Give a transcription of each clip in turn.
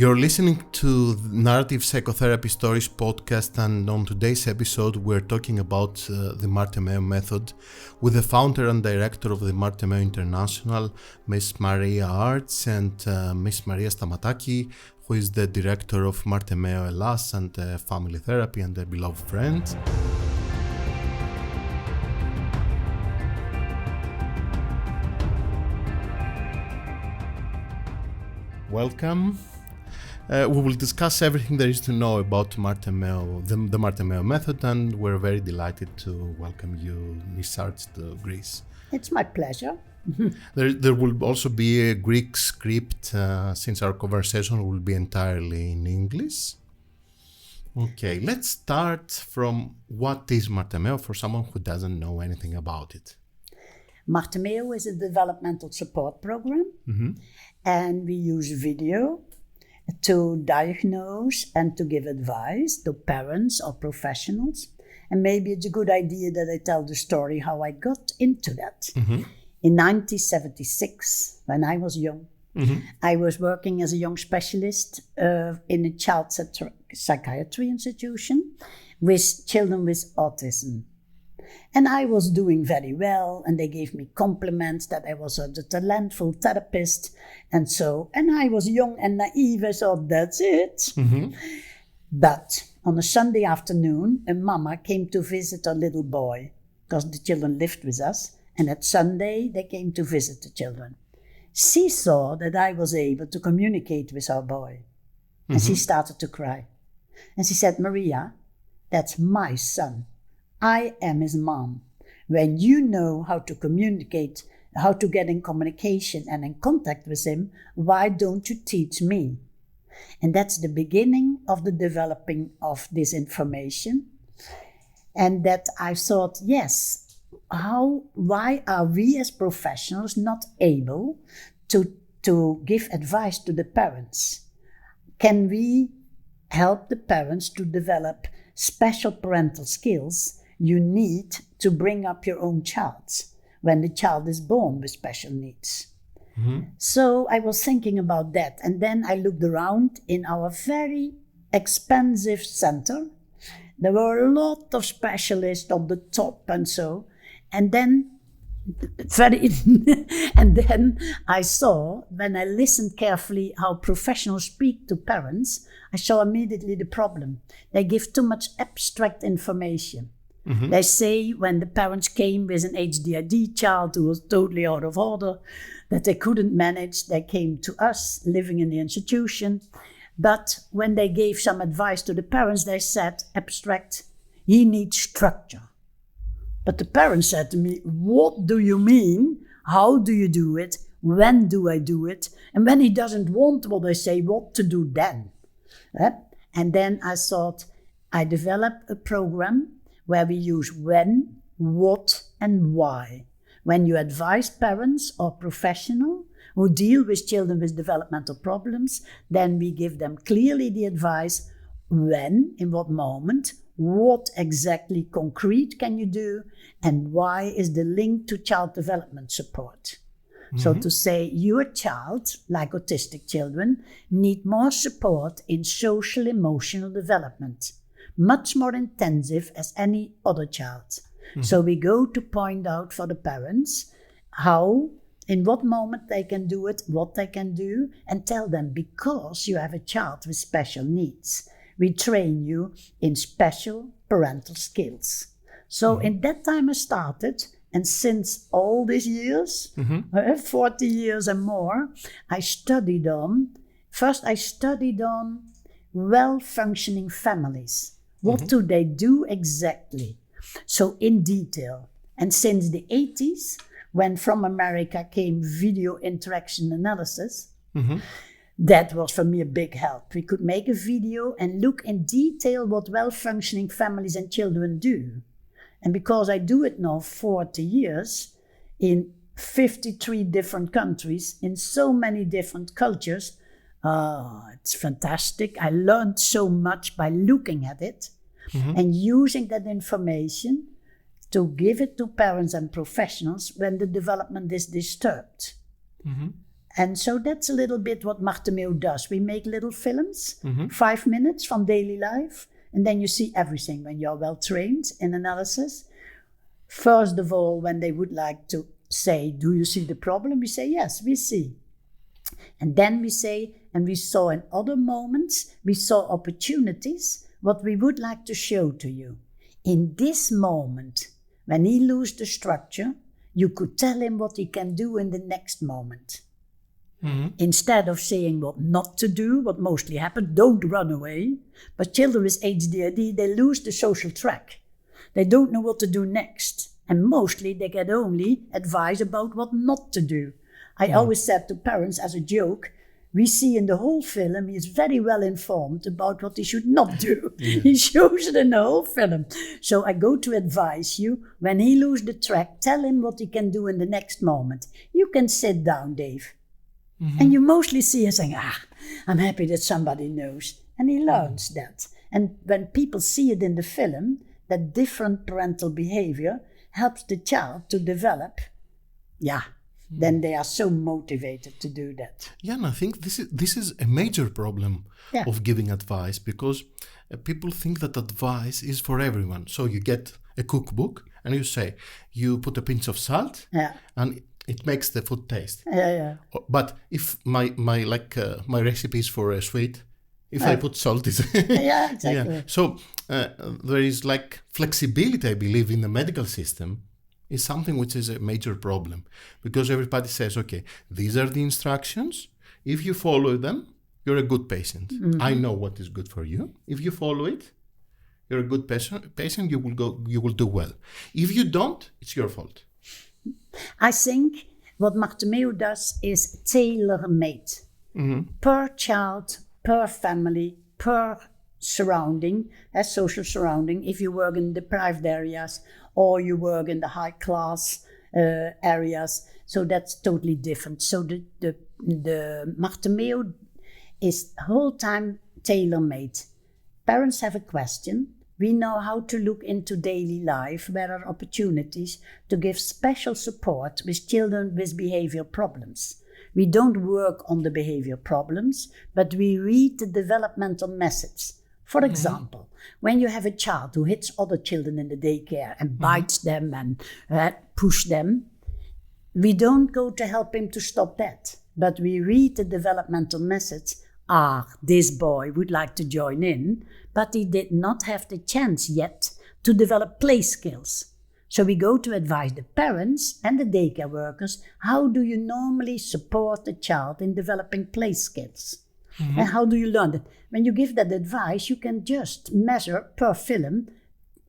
You're listening to the Narrative Psychotherapy Stories podcast, and on today's episode we're talking about the Marte Meo Method with the founder and director of the Marte Meo International, Miss Maria Aarts, and Miss Maria Stamataki, who is the director of Marte Meo Hellas and Family Therapy and a beloved friend. Welcome. We will discuss everything there is to know about Marte Meo, the Marte Meo Method, and we're very delighted to welcome you, Miss Aarts, to Greece. It's my pleasure. There will also be a Greek script since our conversation will be entirely in English. Okay, let's start from what is Marte Meo for someone who doesn't know anything about it. Marte Meo is a developmental support program, and we use video to diagnose and to give advice to parents or professionals. And maybe it's a good idea that I tell the story how I got into that. In 1976, when I was young, I was working as a young specialist in a child psychiatry institution with children with autism. And I was doing very well, and they gave me compliments that I was a talentful therapist. And I was young and naive, I thought, that's it. But on a Sunday afternoon, a mama came to visit her little boy, because the children lived with us. And that Sunday, they came to visit the children. She saw that I was able to communicate with our boy. And she started to cry. And she said, Maria, that's my son. I am his mom. When you know how to communicate, how to get in communication and in contact with him, why don't you teach me? And that's the beginning of the developing of this information. And that I thought, yes, why are we as professionals not able to give advice to the parents? Can we help the parents to develop special parental skills you need to bring up your own child when the child is born with special needs? So I was thinking about that, and then I looked around in our very expensive center. There were a lot of specialists on the top and so, and then I saw, when I listened carefully how professionals speak to parents, I saw immediately the problem. They give too much abstract information. They say when the parents came with an HDID child who was totally out of order, that they couldn't manage, they came to us living in the institution. But when they gave some advice to the parents, they said, abstract, he needs structure. But the parents said to me, what do you mean? How do you do it? When do I do it? And when he doesn't want what I say, what to do then? And then I thought, I developed a program where we use when, what, and why. When you advise parents or professionals who deal with children with developmental problems, then we give them clearly the advice when, in what moment, what exactly concrete can you do, and why is the link to child development support. So to say, your child, like autistic children, need more support in social emotional development, much more intensive as any other child. So we go to point out for the parents how, in what moment they can do it, what they can do, and tell them, because you have a child with special needs, we train you in special parental skills. So in that time I started, and since all these years, 40 years and more, I studied on well-functioning families. What do they do exactly? So in detail. And since the 80s, when from America came video interaction analysis, that was for me a big help. We could make a video and look in detail what well-functioning families and children do. And because I do it now 40 years in 53 different countries, in so many different cultures, it's fantastic. I learned so much by looking at it and using that information to give it to parents and professionals when the development is disturbed. And so that's a little bit what Marte Meo does. We make little films, 5 minutes from daily life, and then you see everything when you're well trained in analysis. First of all, when they would like to say, do you see the problem? We say, yes, we see. And then we say, and we saw in other moments, we saw opportunities, what we would like to show to you. In this moment, when he loses the structure, you could tell him what he can do in the next moment. Instead of saying what not to do, what mostly happens, don't run away. But children with ADHD, they lose the social track. They don't know what to do next. And mostly they get only advice about what not to do. I always said to parents as a joke, we see in the whole film, he is very well informed about what he should not do. He shows it in the whole film. So I go to advise you, when he loses the track, tell him what he can do in the next moment. You can sit down, Dave. And you mostly see him saying, I'm happy that somebody knows. And he learns that. And when people see it in the film, that different parental behavior helps the child to develop, then they are so motivated to do that. Yeah, and I think this is a major problem of giving advice, because people think that advice is for everyone. So you get a cookbook and you say, you put a pinch of salt and it makes the food taste. But if my recipe is for a sweet, if I put salt, is exactly. So there is like flexibility, I believe, in the medical system is something which is a major problem, because everybody says, okay, these are the instructions. If you follow them, you're a good patient. I know what is good for you. If you follow it, you're a good patient. You will do well. If you don't, it's your fault. I think what Marte Meo does is tailor-made per child, per family, per surrounding, as social surrounding. If you work in deprived areas or you work in the high class areas, so that's totally different. So the Marte Meo is whole time tailor-made. Parents have a question. We know how to look into daily life, where are opportunities to give special support with children with behavior problems. We don't work on the behavior problems, but we read the developmental message. For example, when you have a child who hits other children in the daycare and bites them and push them, we don't go to help him to stop that, but we read the developmental message. This boy would like to join in, but he did not have the chance yet to develop play skills. So we go to advise the parents and the daycare workers, how do you normally support the child in developing play skills? And how do you learn that? When you give that advice, you can just measure per film,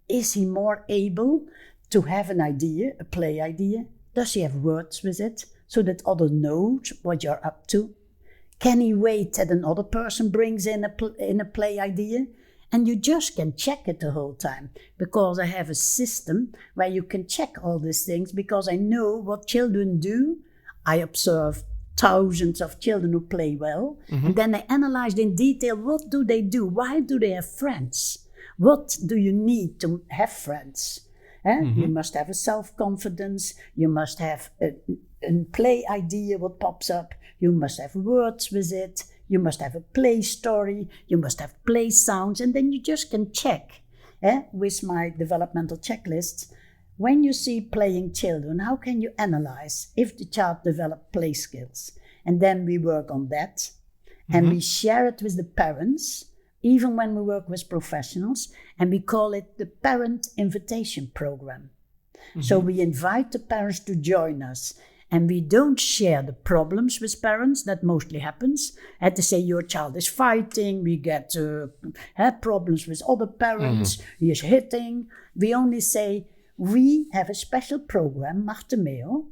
is he more able to have an idea, a play idea? Does he have words with it, so that others know what you're up to? Can he wait that another person brings in a play idea? And you just can check it the whole time, because I have a system where you can check all these things, because I know what children do. I observe thousands of children who play well, and then I analyze in detail, what do they do? Why do they have friends? What do you need to have friends? You must have a self-confidence, you must have a play idea what pops up, you must have words with it, you must have a play story, you must have play sounds, and then you just can check with my developmental checklists. When you see playing children, how can you analyze if the child developed play skills? And then we work on that, and we share it with the parents, even when we work with professionals, and we call it the Parent Invitation Program. So we invite the parents to join us, and we don't share the problems with parents. That mostly happens. They say your child is fighting, we get problems with other parents, he is hitting. We only say, we have a special program, Marte Meo,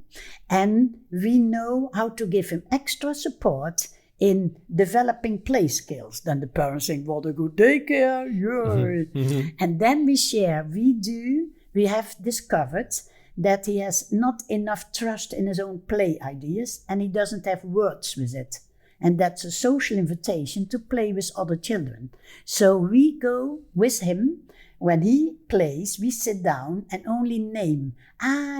and we know how to give him extra support in developing play skills. Then the parents think, what a good daycare, yay. And then we share, we have discovered that he has not enough trust in his own play ideas, and he doesn't have words with it. And that's a social invitation to play with other children. So we go with him. when he plays, we sit down and only name.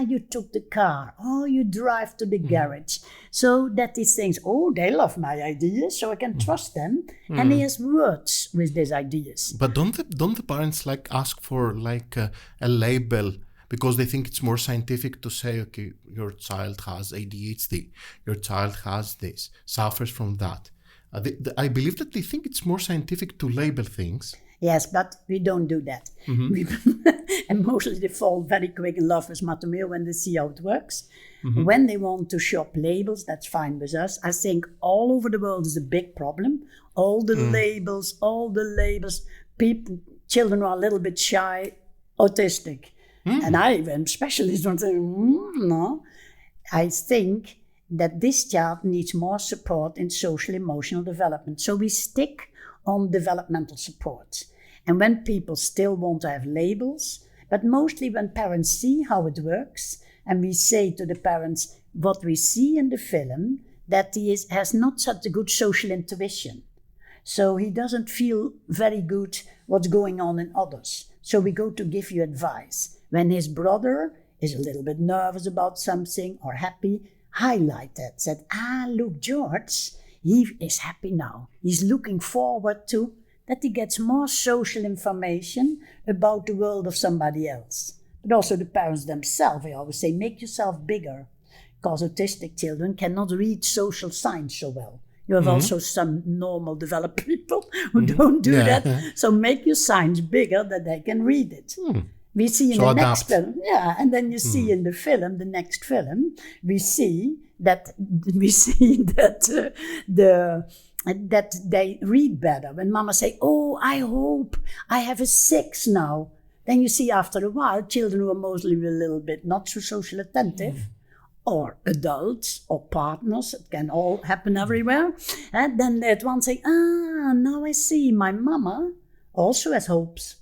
You took the car. Oh, you drive to the garage. So that he thinks, oh, they love my ideas, so I can trust them. And he has words with these ideas. But don't the parents ask for a label? Because they think it's more scientific to say, okay, your child has ADHD, your child has this, suffers from that. I believe that they think it's more scientific to label things. Yes, but we don't do that. And mostly they fall very quick in love with Marte Meo when they see how it works. When they want to shop labels, that's fine with us. I think all over the world is a big problem. All the labels, children who are a little bit shy, autistic. And I am specialist on saying, no. I think that this child needs more support in social emotional development. So we stick on developmental support. And when people still want to have labels, but mostly when parents see how it works, and we say to the parents, what we see in the film, that he has not such a good social intuition. So he doesn't feel very good what's going on in others. So we go to give you advice. When his brother is a little bit nervous about something or happy, highlight that. Said, look, George, he is happy now. He's looking forward to that he gets more social information about the world of somebody else. But also the parents themselves, I always say, make yourself bigger. Because autistic children cannot read social signs so well. You have also some normal developed people who don't do that. So make your signs bigger that they can read it. We see in the next film, and then you see in the film, the next film, we see that that they read better. When mama say, "Oh, I hope I have a 6 now," then you see after a while, children who are mostly a little bit not so social attentive, or adults or partners, it can all happen everywhere. And then they at once say, now I see my mama also has hopes,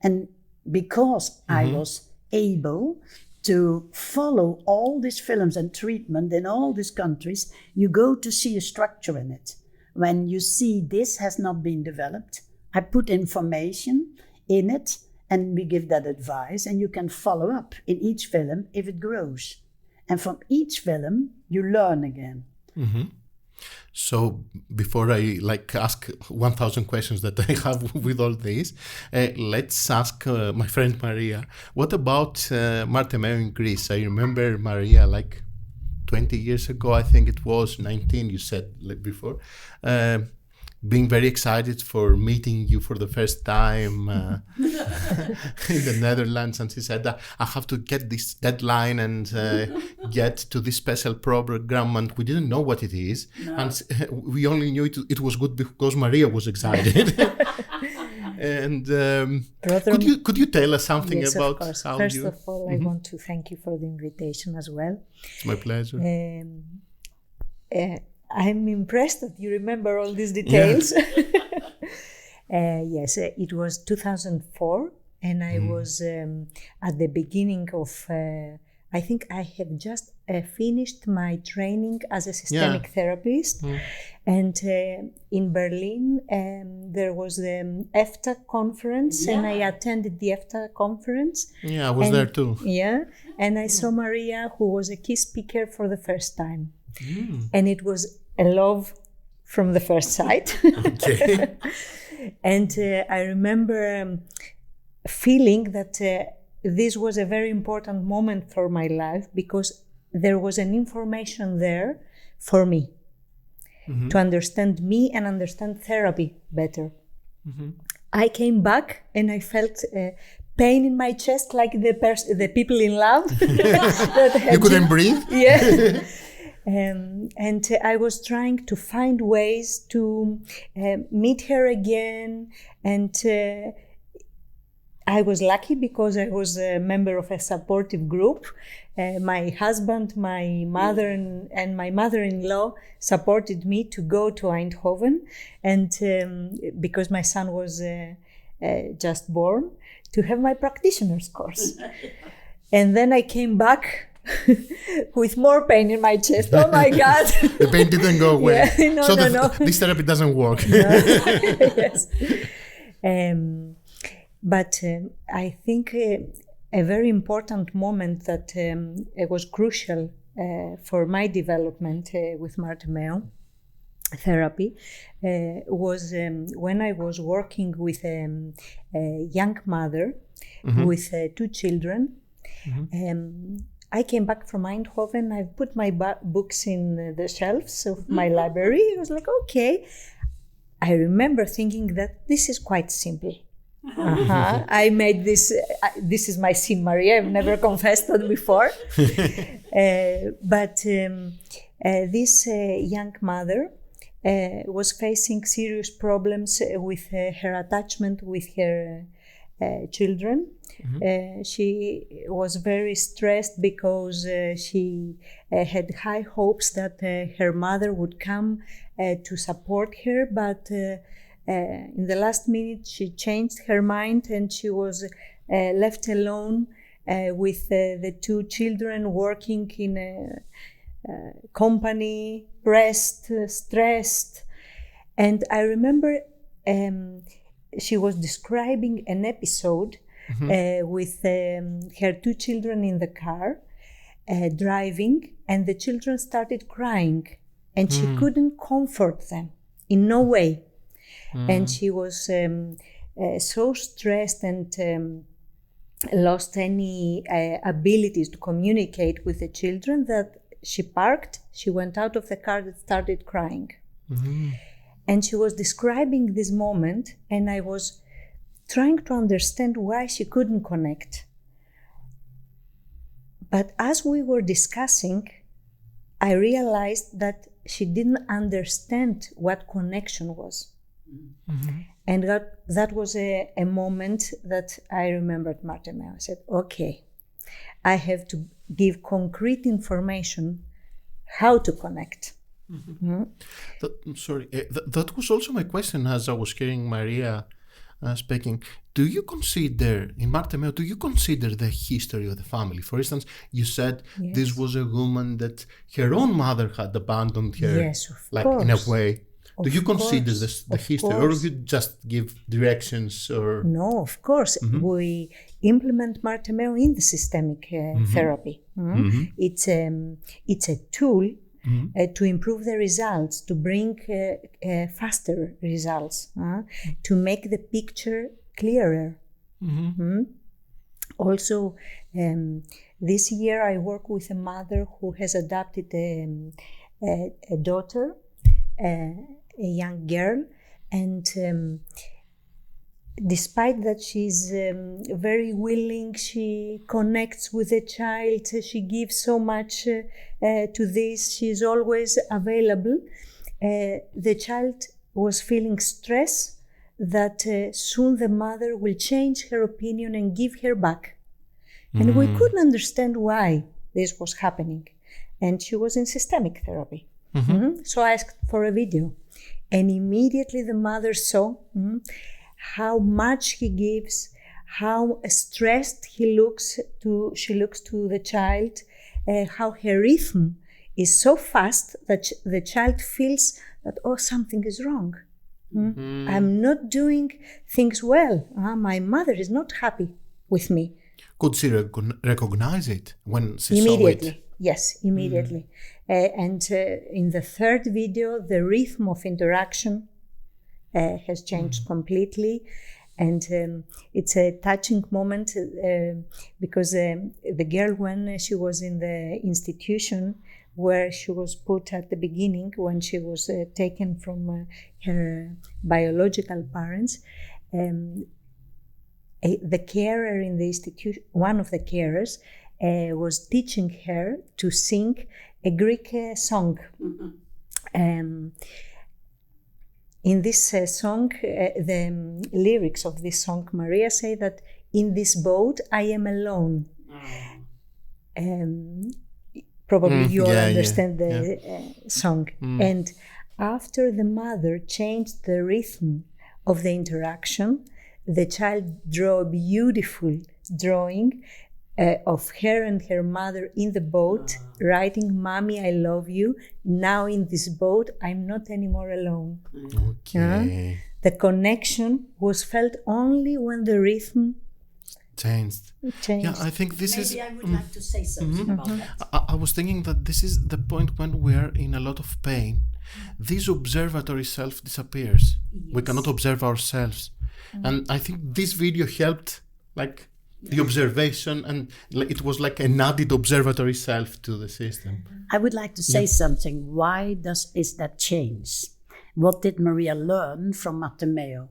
and because I was able to follow all these films and treatment in all these countries, you go to see a structure in it. When you see this has not been developed, I put information in it and we give that advice, and you can follow up in each film if it grows. And from each film, you learn again. So before I ask 1,000 questions that I have with all this, let's ask my friend Maria, what about Marte Meo in Greece? I remember Maria 20 years ago, I think it was 19, you said before, being very excited for meeting you for the first time in the Netherlands. And she said, I have to get this deadline and get to this special program. And we didn't know what it is. No. And we only knew it was good because Maria was excited. And could you tell us something about how First of all, I want to thank you for the invitation as well. It's my pleasure. I'm impressed that you remember all these details. Yes, it was 2004, and I was at the beginning of, I think I have just finished my training as a systemic therapist. And in Berlin, there was the EFTA conference, and I attended the EFTA conference. Yeah, I was there too. Yeah, and I saw Maria, who was a key speaker for the first time. And it was a love from the first sight. Okay. And I remember feeling that this was a very important moment for my life, because there was an information there for me to understand me and understand therapy better. I came back and I felt pain in my chest, like the people in love. You couldn't breathe? Yeah. And I was trying to find ways to meet her again, and I was lucky because I was a member of a supportive group. My husband, my mother, and my mother-in-law supported me to go to Eindhoven, and because my son was just born, to have my practitioner's course. And then I came back with more pain in my chest. Oh my God. The pain didn't go away. Yeah, no. This therapy doesn't work. Yes. But I think a very important moment that it was crucial for my development with Marte Meo therapy was when I was working with a young mother with 2 children. I came back from Eindhoven. I put my books in the shelves of my library. I was like, okay. I remember thinking that this is quite simple. I made this. This is my sin, Maria. I've never confessed that before. But this young mother was facing serious problems with her attachment with her children. She was very stressed because she had high hopes that her mother would come to support her, but in the last minute she changed her mind and she was left alone with the 2 children working in a company, pressed, stressed. And I remember she was describing an episode with her 2 children in the car driving, and the children started crying and she couldn't comfort them in no way. And she was so stressed and lost any abilities to communicate with the children that she parked, she went out of the car and started crying. And she was describing this moment, and I was trying to understand why she couldn't connect. But as we were discussing, I realized that she didn't understand what connection was. And that was a moment that I remembered Marte Meo. I said, okay, I have to give concrete information how to connect. That was also my question as I was hearing Maria speaking. Do you consider, in Marte Meo, do you consider the history of the family? For instance, you said this was a woman that her own mother had abandoned her, yes, of course. In a way. Do you consider the history, or you just give directions? Or no, of course. We implement Marte Meo in the systemic therapy. It's a tool to improve the results, to bring faster results, to make the picture clearer. Also, this year I work with a mother who has adopted a daughter, a young girl, and despite that she's very willing, she connects with the child, she gives so much to this, she's always available. The child was feeling stress that soon the mother will change her opinion and give her back. And we couldn't understand why this was happening. And she was in systemic therapy. So I asked for a video. And immediately the mother saw how much he gives, how stressed she looks to the child, how her rhythm is so fast that the child feels that, oh, something is wrong. I'm not doing things well. My mother is not happy with me. Could she recognize it when she Immediately. saw it? Yes, immediately. And in the third video, the rhythm of interaction has changed completely. And it's a touching moment because the girl, when she was in the institution where she was put at the beginning, when she was taken from her biological parents, the carer in the institution, one of the carers, was teaching her to sing a Greek song. In this song, the lyrics of this song, Maria say that in this boat I am alone. Probably you all understand the song. And after the mother changed the rhythm of the interaction, the child drew a beautiful drawing of her and her mother in the boat, writing, "Mommy, I love you. Now in this boat, I'm not anymore alone." Okay. the connection was felt only when the rhythm changed. Yeah, I think this Maybe is... I would like to say something about that. I was thinking that this is the point when we are in a lot of pain. This observatory self disappears. We cannot observe ourselves. And I think this video helped, like, the observation, and it was like an added observatory self to the system. I would like to say something. Why is that change? What did Maria learn from Marte Meo?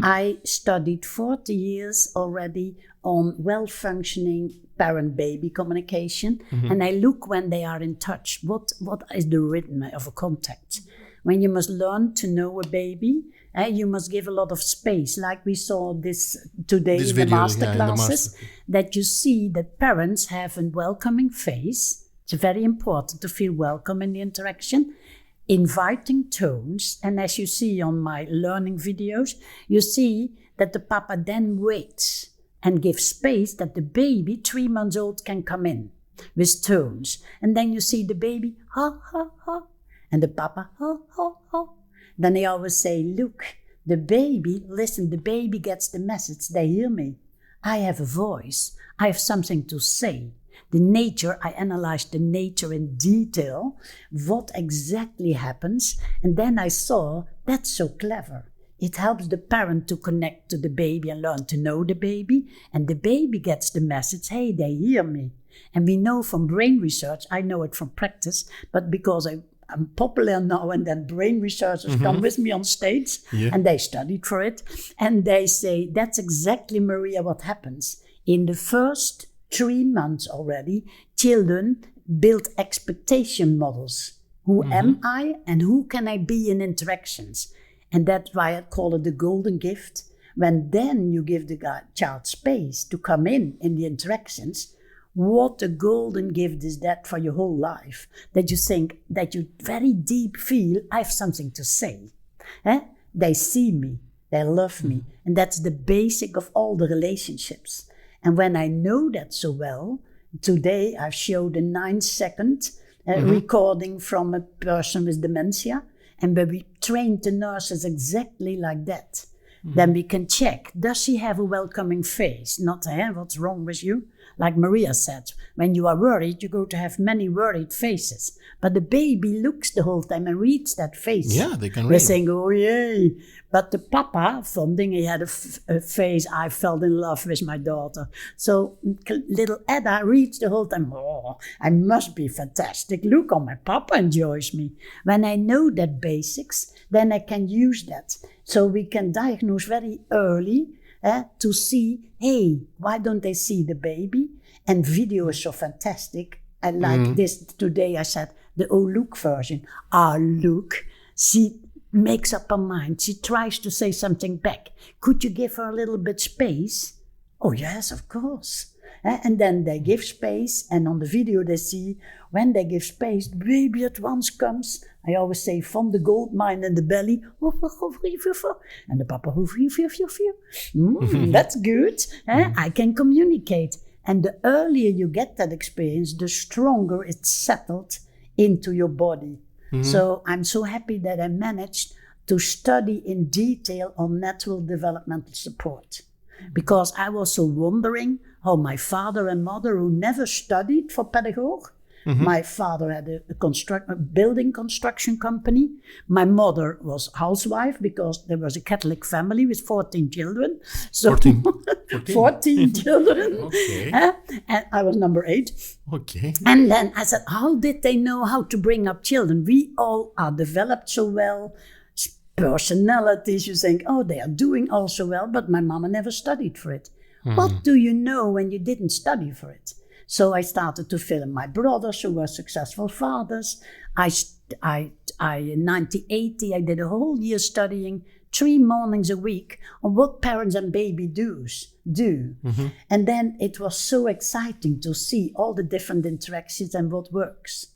I studied 40 years already on well-functioning parent-baby communication, and I look when they are in touch. What is the rhythm of a contact? When you must learn to know a baby, you must give a lot of space, like we saw this today in the master classes, that you see that parents have a welcoming face. It's very important to feel welcome in the interaction. Inviting tones, and as you see on my learning videos, you see that the papa then waits and gives space that the baby, 3 months old, can come in with tones. And then you see the baby, ha, ha, ha, and the papa, ha, ha, ha. Then they always say, look, the baby, listen, the baby gets the message, they hear me. I have a voice, I have something to say. The nature, I analyzed the nature in detail, what exactly happens, and then I saw that's so clever. It helps the parent to connect to the baby and learn to know the baby, and the baby gets the message, hey, they hear me. And we know from brain research, I know it from practice, but because I'm popular now, and then brain researchers come with me on stage, and they studied for it, and they say, that's exactly, Maria, what happens. In the first 3 months already, children build expectation models. Who am I and who can I be in interactions? And that's why I call it the golden gift. When then you give the child space to come in the interactions, what a golden gift is that for your whole life. That you think, that you very deep feel, I have something to say. They see me, they love me. And that's the basic of all the relationships. And when I know that so well, today I've showed a 9-second recording from a person with dementia, and where we trained the nurses exactly like that. Then we can check, does she have a welcoming face? Not, what's wrong with you? Like Maria said, when you are worried, you're going to have many worried faces. But the baby looks the whole time and reads that face. Yeah, they can read. They're saying, oh, yay. But the papa, funding, he had a face, I fell in love with my daughter. So little Edda reads the whole time, oh, I must be fantastic. Look how my papa enjoys me. When I know that basics, then I can use that. So we can diagnose very early to see, hey, why don't they see the baby? And video is so fantastic. I like this today, I said, the oh look version. Ah, look, she makes up her mind. She tries to say something back. Could you give her a little bit space? Oh, yes, of course. And then they give space, and on the video they see, when they give space, the baby at once comes. I always say, from the gold mine in the belly, and the papa, that's good. I can communicate. And the earlier you get that experience, the stronger it's settled into your body. So I'm so happy that I managed to study in detail on natural developmental support. Because I was so wondering how my father and mother, who never studied for pedagogue, my father had a building construction company. My mother was housewife because there was a Catholic family with 14 children. So 14 children. Okay. And I was number 8. Okay. And then I said, how did they know how to bring up children? We all are developed so well. Personalities, you think, oh, they are doing all so well, but my mama never studied for it. What do you know when you didn't study for it? So I started to film my brothers who were successful fathers. In 1980, I did a whole year studying 3 mornings a week on what parents and baby do. And then it was so exciting to see all the different interactions and what works.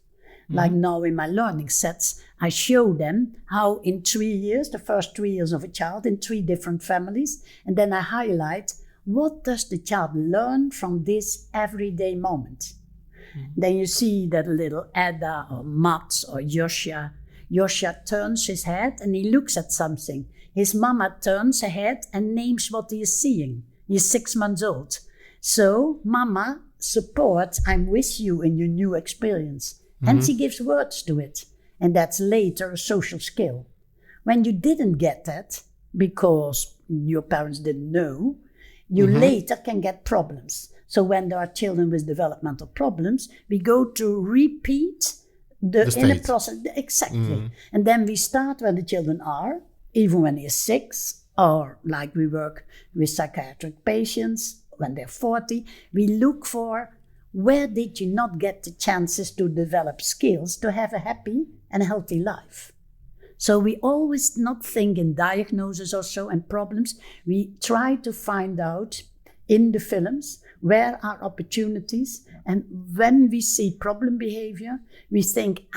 Like now in my learning sets, I show them how in 3 years, the first 3 years of a child in 3 different families, and then I highlight what does the child learn from this everyday moment. Then you see that little Edda or Mats or Joshua, Yosha turns his head and he looks at something. His mama turns her head and names what he is seeing. He's 6 months old. So mama supports, I'm with you in your new experience. And she gives words to it. And that's later a social skill. When you didn't get that, because your parents didn't know, you later can get problems. So when there are children with developmental problems, we go to repeat the inner process. Exactly. And then we start where the children are, even when they're 6, or like we work with psychiatric patients when they're 40, we look for where did you not get the chances to develop skills to have a happy and healthy life. So we always not think in diagnosis or so and problems. We try to find out in the films where are opportunities, and when we see problem behavior, we think,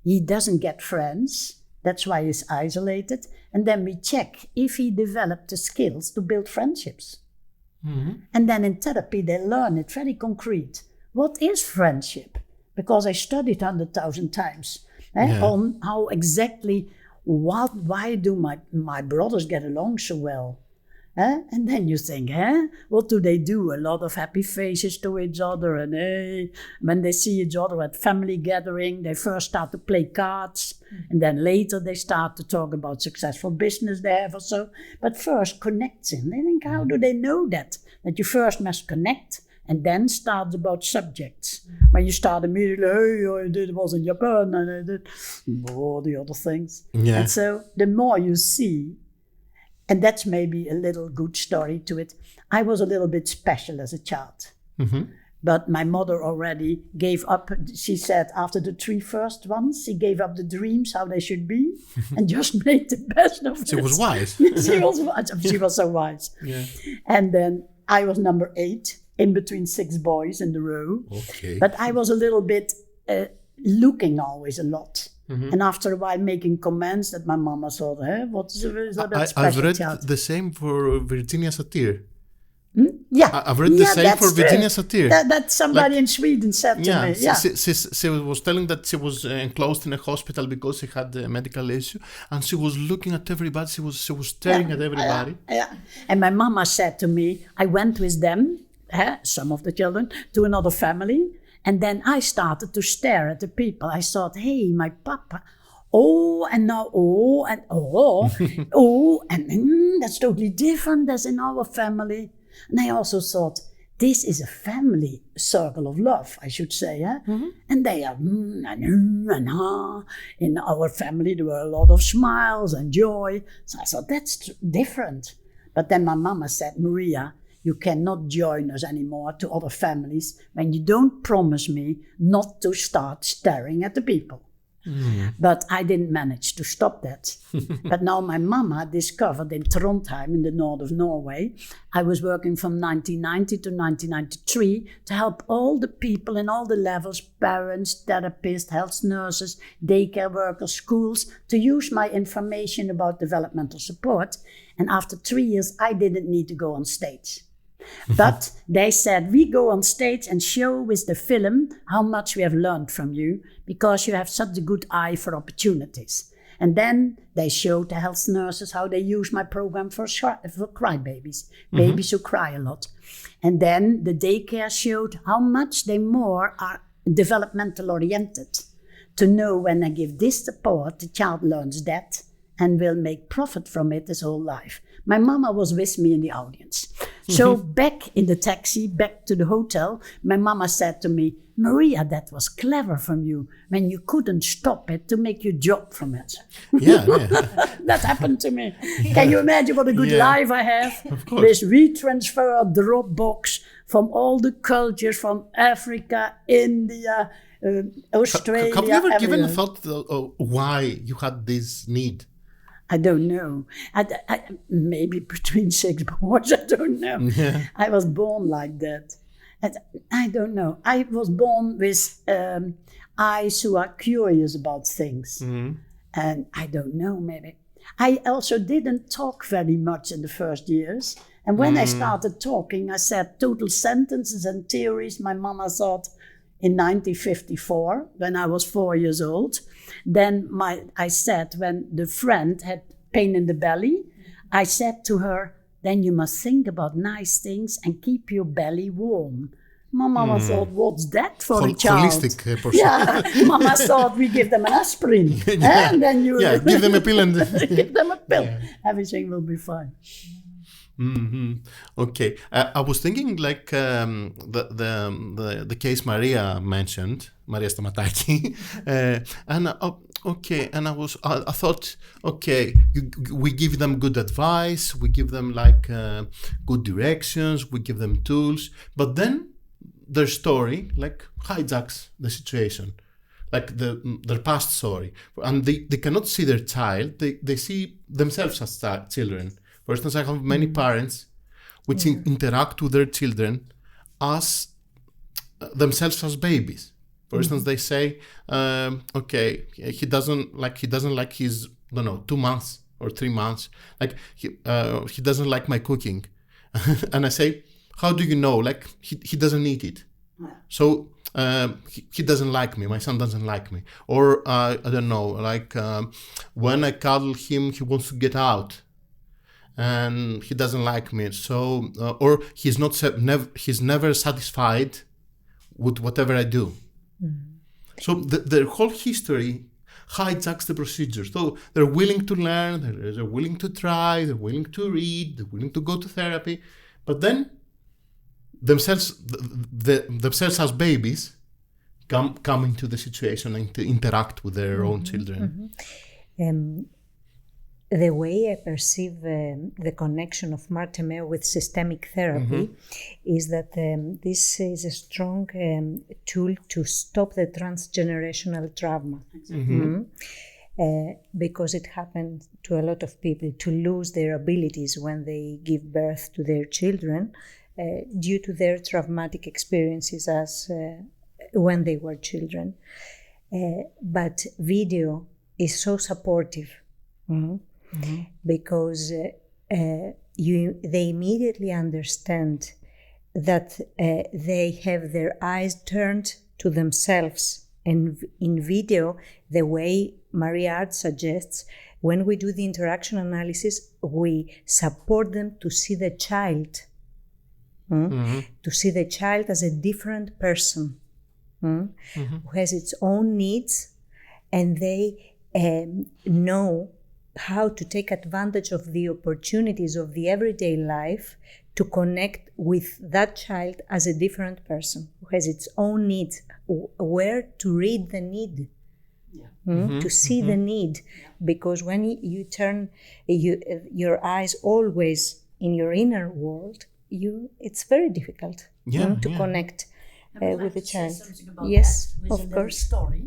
he doesn't get friends, that's why he's isolated, and then we check if he developed the skills to build friendships. And then in therapy, they learn it very concrete. What is friendship? Because I studied 100,000 times on how exactly, why do my brothers get along so well? And then you think, what do they do? A lot of happy faces to each other. And when they see each other at family gathering, they first start to play cards. And then later they start to talk about successful business they have or so. But first connecting. They think, how do they know that? That you first must connect and then start about subjects. When you start immediately, I did was in Japan and I did all the other things. Yeah. And so the more you see, and that's maybe a little good story to it. I was a little bit special as a child. But my mother already gave up. She said after the 3 first ones, she gave up the dreams, how they should be, and just made the best of it. She was wise. She was wise. She was so wise. Yeah. And then I was number 8 in between 6 boys in the row. Okay. But I was a little bit looking always a lot. And after a while making comments that my mama thought, what is that special I've read child? the same for Virginia Satir. Yeah. I've read the same for Virginia Satir. That somebody in Sweden said to me. Yeah. She was telling that she was enclosed in a hospital because she had a medical issue, and she was looking at everybody. She was staring at everybody. And my mama said to me, I went with them, some of the children, to another family. And then I started to stare at the people. I thought, hey, my papa. And now, and that's totally different as in our family. And I also thought, this is a family circle of love, I should say. And they are, in our family, there were a lot of smiles and joy. So I thought, that's different. But then my mama said, Maria, you cannot join us anymore to other families when you don't promise me not to start staring at the people. But I didn't manage to stop that. But now my mama discovered in Trondheim, in the north of Norway, I was working from 1990 to 1993 to help all the people in all the levels, parents, therapists, health nurses, daycare workers, schools, to use my information about developmental support. And after 3 years, I didn't need to go on stage. But they said, we go on stage and show with the film how much we have learned from you because you have such a good eye for opportunities. And then they showed the health nurses how they use my program for crybabies, babies who cry a lot. And then the daycare showed how much they more are developmental oriented to know when I give this support, the child learns that and will make profit from it his whole life. My mama was with me in the audience. So back in the taxi, back to the hotel, my mama said to me, Maria, that was clever from you when you couldn't stop it to make your job from it. Yeah. That happened to me. Can you imagine what a good life I have? Of course. This retransfer Dropbox from all the cultures from Africa, India, Australia. Have you ever given a thought why you had this need? I don't know. I maybe between 6 boys, I don't know. Yeah. I was born like that. I don't know. I was born with eyes who are curious about things. And I don't know, maybe. I also didn't talk very much in the first years. And when I started talking, I said total sentences and theories. My mama thought, in 1954, when I was 4 years old. Then I said, when the friend had pain in the belly, I said to her, then you must think about nice things and keep your belly warm. My mama thought, what's that for a child? Holistic person. Yeah, mama thought we give them an aspirin. And then you give them a pill and give them a pill. Yeah. Everything will be fine. Mm-hmm. Okay, I was thinking like the case Maria mentioned, Maria Stamataki, and I thought, okay, we give them good advice, we give them like good directions, we give them tools, but then their story like hijacks the situation, like their past story, and they cannot see their child, they see themselves as children. For instance, I have many parents which interact with their children as themselves as babies. For instance, they say, okay, he doesn't like his, 2 months or 3 months, like he doesn't like my cooking. And I say, how do you know? Like he doesn't eat it. So he doesn't like me, my son doesn't like me. Or I don't know, like when I cuddle him, he wants to get out. And he doesn't like me, so or he's never satisfied with whatever I do. So their whole history hijacks the procedure. So they're willing to learn, they're willing to try, they're willing to read, they're willing to go to therapy, but then themselves as babies come into the situation and to interact with their own children. The way I perceive the connection of Marte Meo with systemic therapy is that this is a strong tool to stop the transgenerational trauma. Because it happens to a lot of people to lose their abilities when they give birth to their children due to their traumatic experiences as when they were children. But video is so supportive. Because they immediately understand that they have their eyes turned to themselves. And in video, the way Maria Aarts suggests, when we do the interaction analysis, we support them to see the child, to see the child as a different person who has its own needs, and they know how to take advantage of the opportunities of the everyday life to connect with that child as a different person who has its own needs, where to read the need, to see the need. Because when you turn your eyes always in your inner world, it's very difficult to connect with the child. Yes, of course. Story.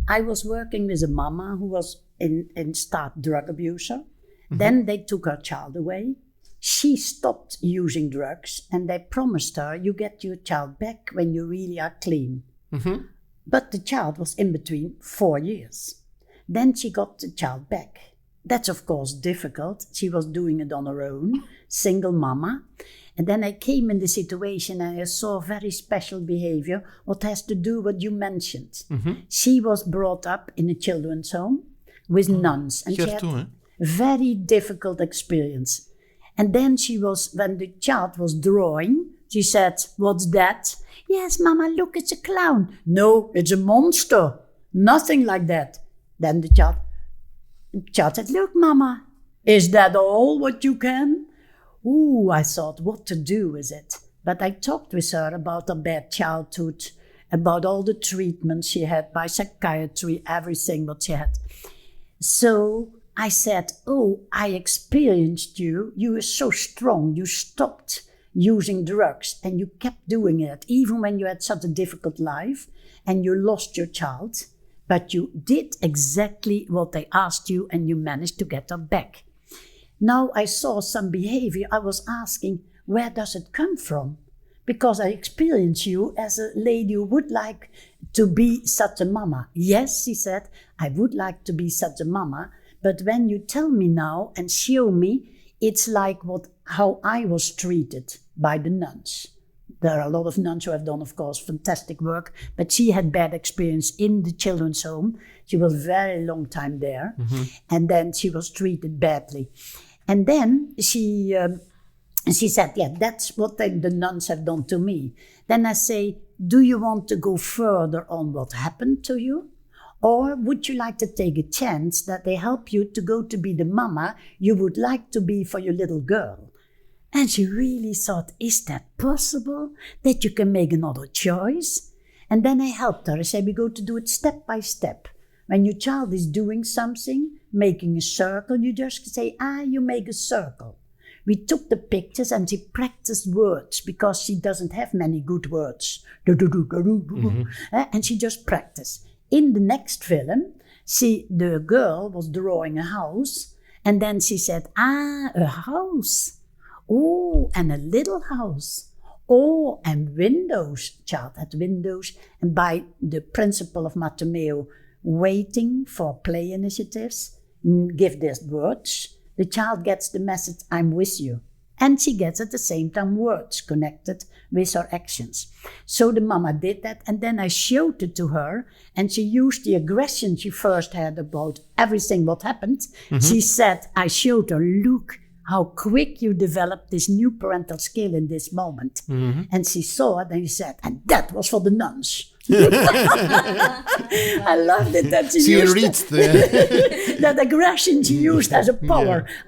I was working with a mama who was in start drug abuser. Then they took her child away. She stopped using drugs and they promised her, you get your child back when you really are clean. But the child was in between 4 years. Then she got the child back. That's of course difficult. She was doing it on her own, single mama. And then I came in the situation and I saw very special behavior, what has to do what you mentioned. She was brought up in a children's home with nuns. And she had very difficult experience. And then when the child was drawing, she said, what's that? Yes, Mama, look, it's a clown. No, it's a monster. Nothing like that. Then the child said, look, Mama, is that all what you can? Ooh, I thought, what to do with it? But I talked with her about her bad childhood, about all the treatments she had by psychiatry, everything what she had. So I said, oh, I experienced you. You were so strong. You stopped using drugs and you kept doing it, even when you had such a difficult life and you lost your child. But you did exactly what they asked you and you managed to get her back. Now I saw some behavior. I was asking, where does it come from? Because I experience you as a lady who would like to be such a mama. Yes, she said, I would like to be such a mama. But when you tell me now and show me, it's like how I was treated by the nuns. There are a lot of nuns who have done, of course, fantastic work, but she had bad experience in the children's home. She was very long time there, and then she was treated badly. And then she said, yeah, that's what the nuns have done to me. Then I say, do you want to go further on what happened to you? Or would you like to take a chance that they help you to go to be the mama you would like to be for your little girl? And she really thought, is that possible? That you can make another choice? And then I helped her. I said, we go to do it step by step. When your child is doing something, making a circle, you just say, you make a circle. We took the pictures and she practiced words because she doesn't have many good words. And she just practiced. In the next film, the girl was drawing a house, and then she said, a house. Oh, and a little house. Oh, and windows. Child had windows. And by the principle of Marte Meo, waiting for play initiatives, give these words. The child gets the message, I'm with you. And she gets at the same time words connected with her actions. So the mama did that, and then I showed it to her, and she used the aggression she first had about everything what happened. She said, I showed her, look how quick you developed this new parental skill in this moment. And she saw it, and she said, and that was for the nuns. I loved it that she used that aggression she used as a power. Yeah.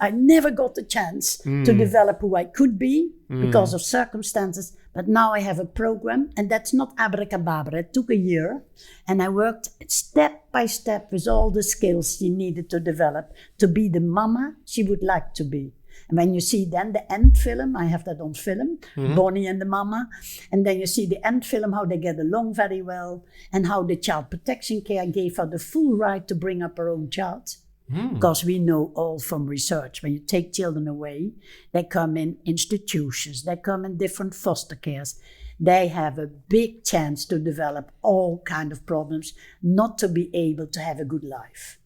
I never got the chance to develop who I could be because of circumstances, but now I have a program, and that's not abracadabra. It took a year, and I worked step by step with all the skills she needed to develop to be the mama she would like to be. And when you see then the end film, I have that on film, Bonnie and the mama, and then you see the end film, how they get along very well, and how the child protection care gave her the full right to bring up her own child. Because we know all from research, when you take children away, they come in institutions, they come in different foster cares, they have a big chance to develop all kind of problems, not to be able to have a good life.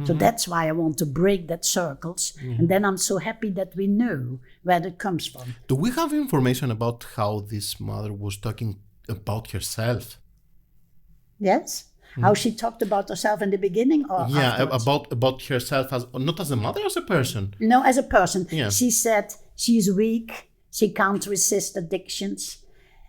So that's why I want to break that circles. And then I'm so happy that we know where that comes from. Do we have information about how this mother was talking about herself? Yes. How she talked about herself in the beginning or afterwards? about herself, as not as a mother, as a person. No, as a person. Yeah. She said she's weak, she can't resist addictions.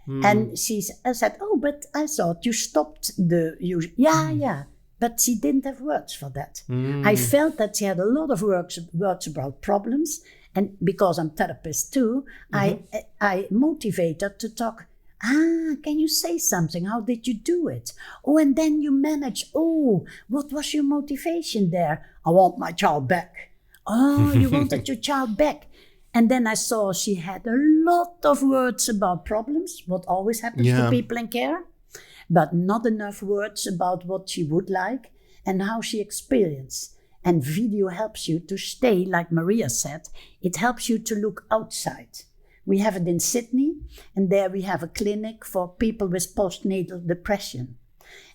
And she said, oh, but I thought you stopped the use. Yeah. But she didn't have words for that. I felt that she had a lot of words about problems. And because I'm therapist too, I motivate her to talk. Can you say something? How did you do it? Oh, and then you manage. Oh, what was your motivation there? I want my child back. Oh, you wanted your child back. And then I saw she had a lot of words about problems, what always happens to people in care, but not enough words about what she would like and how she experienced. And video helps you to stay, like Maria said, it helps you to look outside. We have it in Sydney, and there we have a clinic for people with postnatal depression.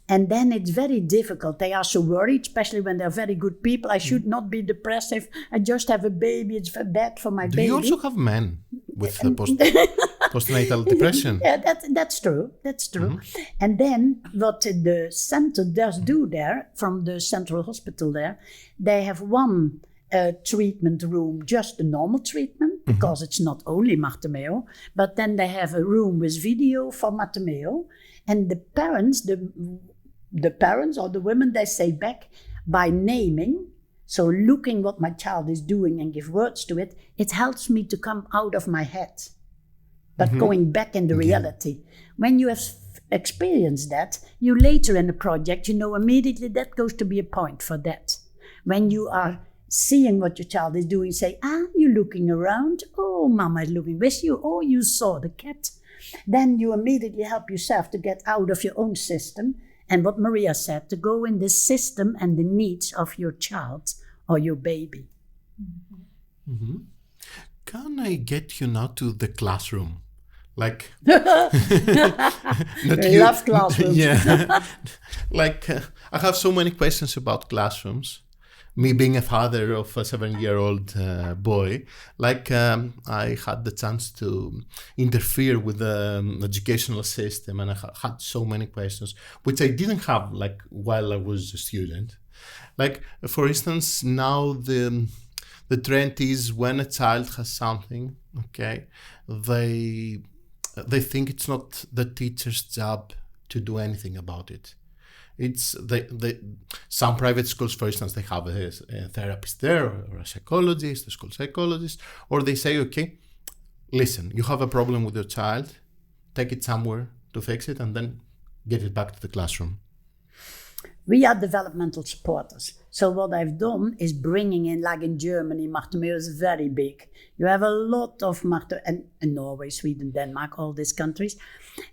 And then it's very difficult. They are so worried, especially when they're very good people. I should not be depressive. I just have a baby. It's bad for my baby. Do you also have men with postnatal depression? Yeah, that's true. That's true. And then what the center does do there, from the central hospital there, they have one treatment room, just a normal treatment, because it's not only Marte Meo, but then they have a room with video for Marte Meo. And the parents, the parents or the women, they say back by naming, so looking what my child is doing and give words to it, it helps me to come out of my head, but going back in the reality. When you have experienced that, you later in the project, you know immediately that goes to be a point for that. When you are seeing what your child is doing, say, you're looking around, oh, mama is looking with you, oh, you saw the cat. Then you immediately help yourself to get out of your own system. And what Maria said, to go in the system and the needs of your child or your baby. Can I get you now to the classroom? Like, I love classrooms. Yeah. Like, I have so many questions about classrooms, me being a father of a 7-year-old boy, like I had the chance to interfere with the educational system, and I had so many questions, which I didn't have like while I was a student. Like, for instance, now the trend is when a child has something, okay, they think it's not the teacher's job to do anything about it. It's some private schools, for instance, they have a therapist there or a psychologist, a school psychologist, or they say, okay, listen, you have a problem with your child, take it somewhere to fix it and then get it back to the classroom. We are developmental supporters. So what I've done is bringing in, like in Germany, Marte Meo is very big. You have a lot of Marte, and in Norway, Sweden, Denmark, all these countries,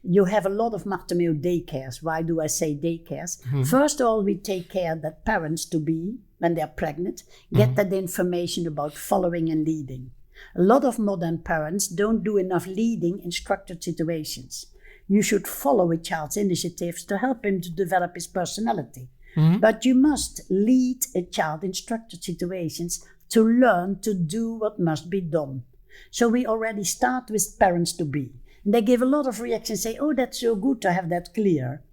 you have a lot of Marte Meo daycares. Why do I say daycares? Mm-hmm. First of all, we take care that parents-to-be, when they're pregnant, get that information about following and leading. A lot of modern parents don't do enough leading in structured situations. You should follow a child's initiatives to help him to develop his personality. Mm-hmm. But you must lead a child in structured situations to learn to do what must be done. So we already start with parents-to-be. They give a lot of reactions, say, oh, that's so good to have that clear.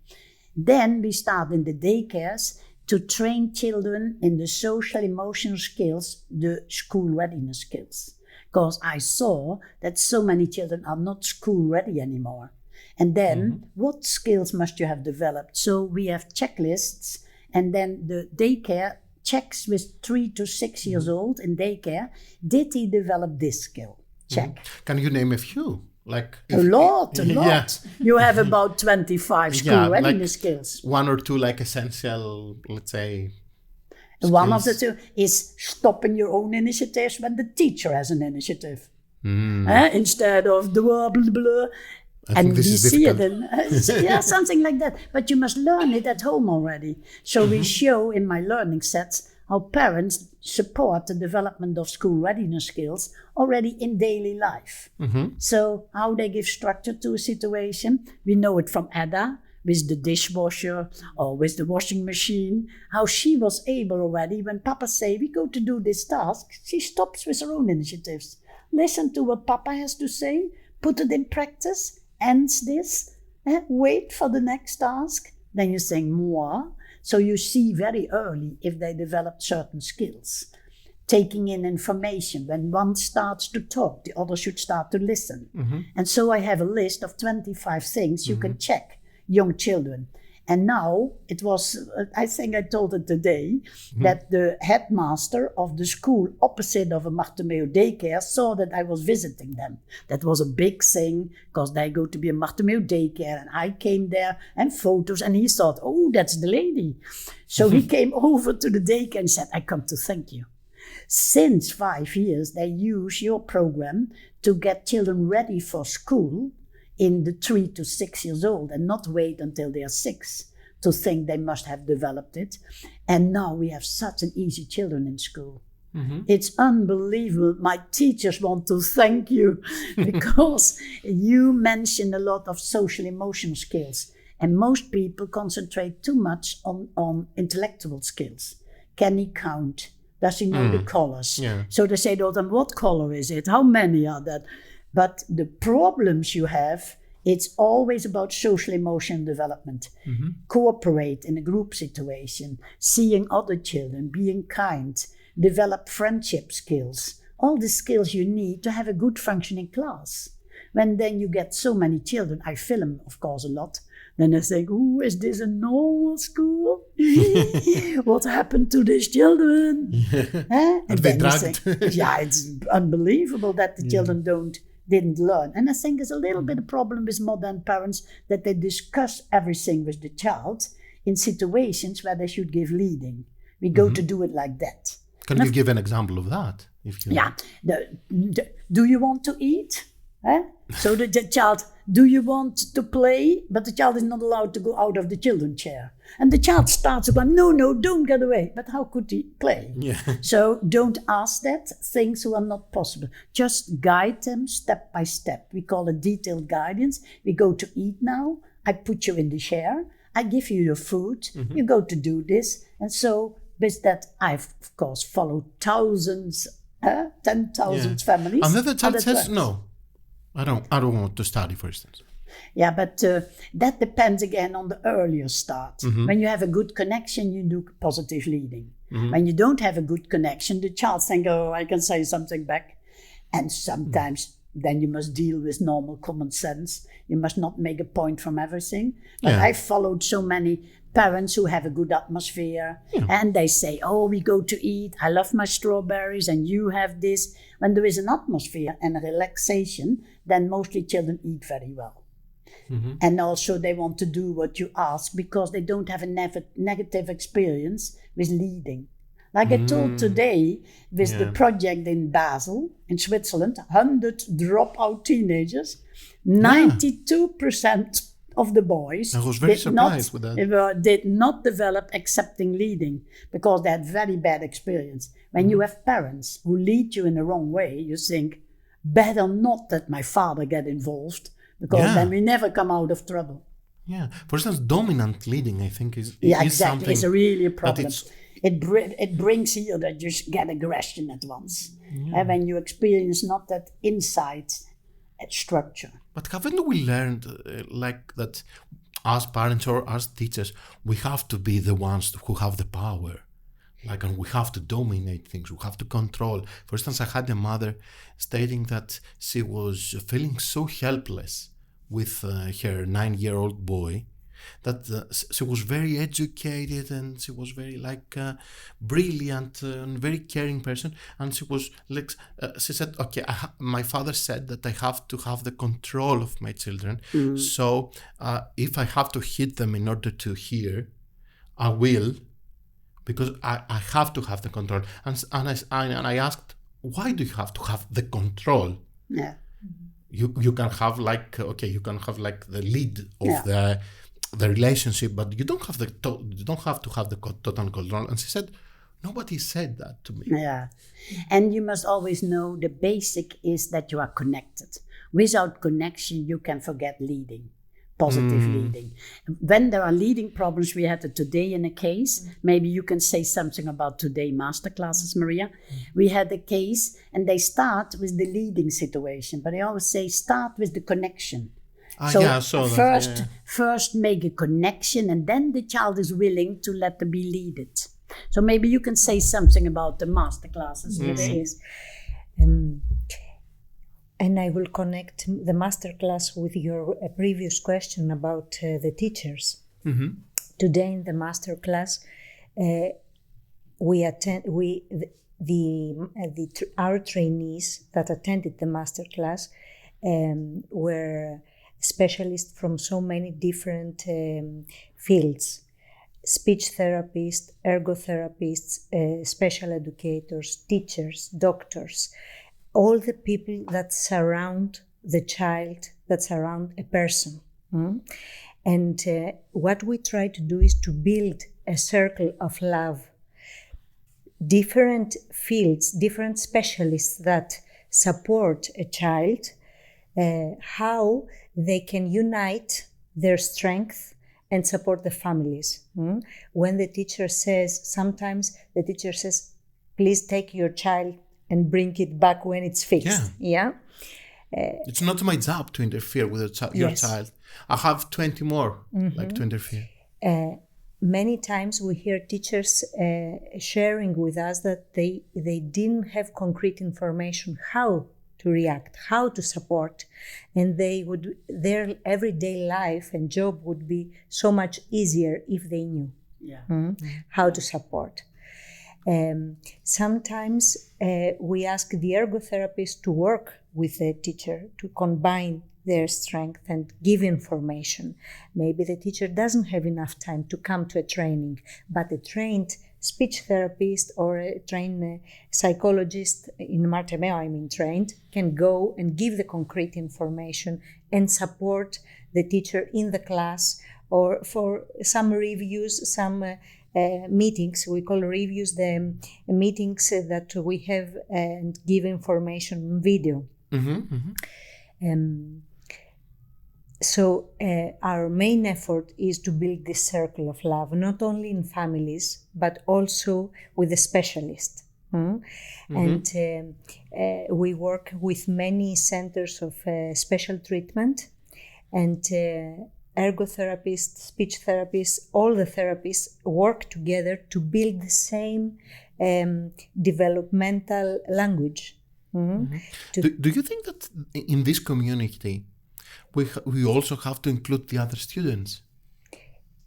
Then we start in the daycares to train children in the social emotional skills, the school readiness skills. Because I saw that so many children are not school ready anymore. And then what skills must you have developed? So we have checklists, and then the daycare checks with 3 to 6 years old in daycare. Did he develop this skill? Check. Can you name a few? Like a lot. Yeah. You have about 25 school readiness skills. One or two like essential, let's say. Skills. One of the two is stopping your own initiatives when the teacher has an initiative. Instead of the blah, blah, blah. And we see it in, something like that. But you must learn it at home already. So we show in my learning sets how parents support the development of school readiness skills already in daily life. So how they give structure to a situation. We know it from Ada with the dishwasher or with the washing machine. How she was able already, when Papa say, we go to do this task, she stops with her own initiatives. Listen to what Papa has to say, put it in practice, ends this, wait for the next task, then you say more. So you see very early if they develop certain skills. Taking in information, when one starts to talk, the other should start to listen. And so I have a list of 25 things you can check, young children. And now it was, I think I told it today, that the headmaster of the school opposite of a Marte Meo daycare saw that I was visiting them. That was a big thing, because they go to be a Marte Meo daycare, and I came there and photos, and he thought, oh, that's the lady. So he came over to the daycare and said, I come to thank you. Since 5 years, they use your program to get children ready for school in the 3 to 6 years old, and not wait until they are 6 to think they must have developed it. And now we have such an easy children in school. It's unbelievable. My teachers want to thank you because you mentioned a lot of social emotional skills, and most people concentrate too much on intellectual skills. Can he count? Does he know the colors? So they say to them, what color is it? How many are that? But the problems you have, it's always about social emotion development. Cooperate in a group situation, seeing other children, being kind, develop friendship skills. All the skills you need to have a good functioning class. When then you get so many children, I film, of course, a lot. Then I think, oh, is this a normal school? What happened to these children? And they drugged? It's unbelievable that the children didn't learn. And I think it's a little bit a problem with modern parents that they discuss everything with the child in situations where they should give leading. We go to do it like that. Can you give an example of that? Do you want to eat? So the child, do you want to play? But the child is not allowed to go out of the children's chair. And the child starts to go, no, don't get away. But how could he play? So don't ask that, things who are not possible. Just guide them step by step. We call it detailed guidance. We go to eat now. I put you in the chair. I give you your food. You go to do this. And so With that, I've, of course, followed thousands, 10,000 families. And then the child says, no, I don't want to study, for instance. Yeah, but that depends again on the earlier start. When you have a good connection, you do positive leading. When you don't have a good connection, the child thinks, oh, I can say something back. And sometimes then you must deal with normal common sense. You must not make a point from everything. But I followed so many parents who have a good atmosphere and they say, oh, we go to eat. I love my strawberries and you have this. When there is an atmosphere and a relaxation, then mostly children eat very well. And also they want to do what you ask because they don't have a negative experience with leading. Like I told today with the project in Basel, in Switzerland, 100 dropout teenagers, 92% of the boys I was very surprised with that. Did not develop accepting leading because they had very bad experience. When you have parents who lead you in the wrong way, you think, better not that my father get involved because then we never come out of trouble. Yeah. For instance, dominant leading, I think, is exactly. something. It's really a problem. It brings here that you get aggression at once. And when you experience not that insight structure. But haven't we learned like that as parents or as teachers, we have to be the ones who have the power? Like, and we have to dominate things, we have to control. For instance, I had a mother stating that she was feeling so helpless with her 9-year-old boy that she was very educated and she was very brilliant and very caring person. And she was like, she said, okay, my father said that I have to have the control of my children. So if I have to hit them in order to hear, I will. Because I have to have the control. And I asked, why do you have to have the control? Yeah. You can have you can have the lead of the relationship, but you don't have you don't have to have the total control. And she said, nobody said that to me. Yeah. And you must always know the basic is that you are connected. Without connection, you can forget leading. Positive leading. When there are leading problems, we had it today in a case. Maybe you can say something about today masterclasses, Maria. We had a case and they start with the leading situation, but I always say start with the connection. First make a connection and then the child is willing to let them be leaded. So maybe you can say something about the masterclasses today. And I will connect the masterclass with your previous question about the teachers. Today in the masterclass, our trainees that attended the masterclass were specialists from so many different fields: speech therapists, ergotherapists, special educators, teachers, doctors. All the people that surround the child, that surround a person. And what we try to do is to build a circle of love. Different fields, different specialists that support a child, how they can unite their strength and support the families. When the teacher says, sometimes the teacher says, please take your child and bring it back when it's fixed. It's not my job to interfere with your child. I have 20 more to interfere. Many times we hear teachers sharing with us that they didn't have concrete information how to react, how to support, and their everyday life and job would be so much easier if they knew how to support. Sometimes we ask the ergotherapist to work with the teacher to combine their strength and give information. Maybe the teacher doesn't have enough time to come to a training, but a trained speech therapist or a trained psychologist in Marte Meo, trained, can go and give the concrete information and support the teacher in the class or for some reviews, some meetings. We call reviews the meetings that we have and give information on video. So our main effort is to build this circle of love, not only in families, but also with the specialist. And we work with many centers of special treatment, and ergotherapists, speech therapists, all the therapists work together to build the same developmental language. Do you think that in this community we also have to include the other students?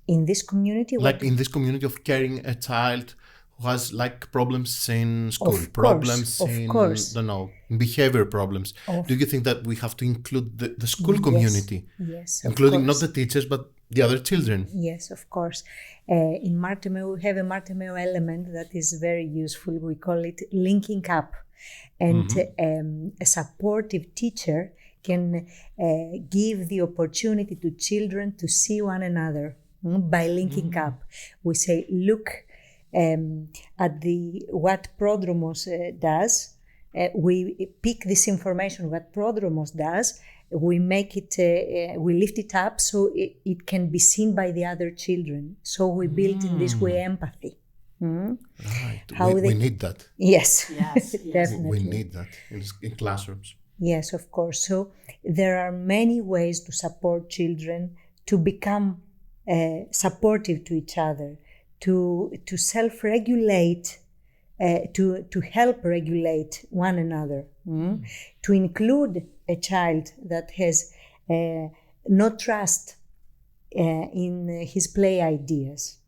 In this community? Like in this community of caring a child who has like problems in school, behavior problems. Do you think that we have to include the school community? Yes, including not the teachers but the other children? Yes, of course. In Marte Meo, we have a Marte Meo element that is very useful. We call it linking up. And a supportive teacher can give the opportunity to children to see one another by linking up. We say, look at what Prodromos does. We pick this information, what Prodromos does. We make it, we lift it up so it can be seen by the other children. So we build in this way empathy. Right. We need that. Yes, definitely. We need that in classrooms. Yes, of course. So there are many ways to support children to become supportive to each other, to self-regulate, to help regulate one another, to include a child that has no trust in his play ideas.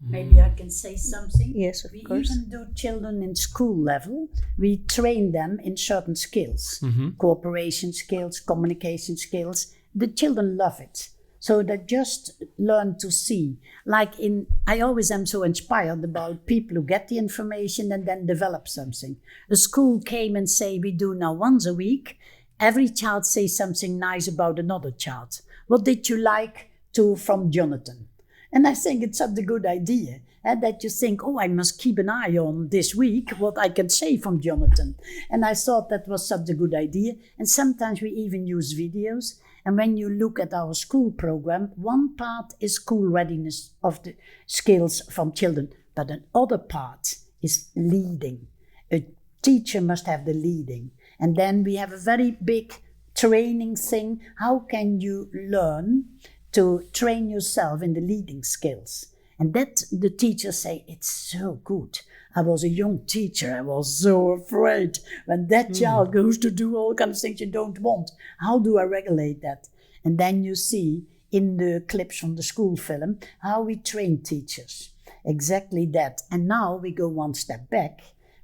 Maybe I can say something. Yes, of course. We even do children in school level. We train them in certain skills, cooperation skills, communication skills. The children love it. So they just learn to see. I always am so inspired about people who get the information and then develop something. The school came and say, we do now once a week. Every child say something nice about another child. What did you like from Jonathan? And I think it's such a good idea that you think, I must keep an eye on this week what I can say from Jonathan. And I thought that was such a good idea. And sometimes we even use videos. And when you look at our school program, one part is school readiness of the skills from children, but another part is leading. A teacher must have the leading. And then we have a very big training thing. How can you learn to train yourself in the leading skills? And that the teachers say, it's so good. I was a young teacher. I was so afraid when that child goes to do all kinds of things you don't want. How do I regulate that? And then you see in the clips from the school film how we train teachers. Exactly that. And now we go one step back.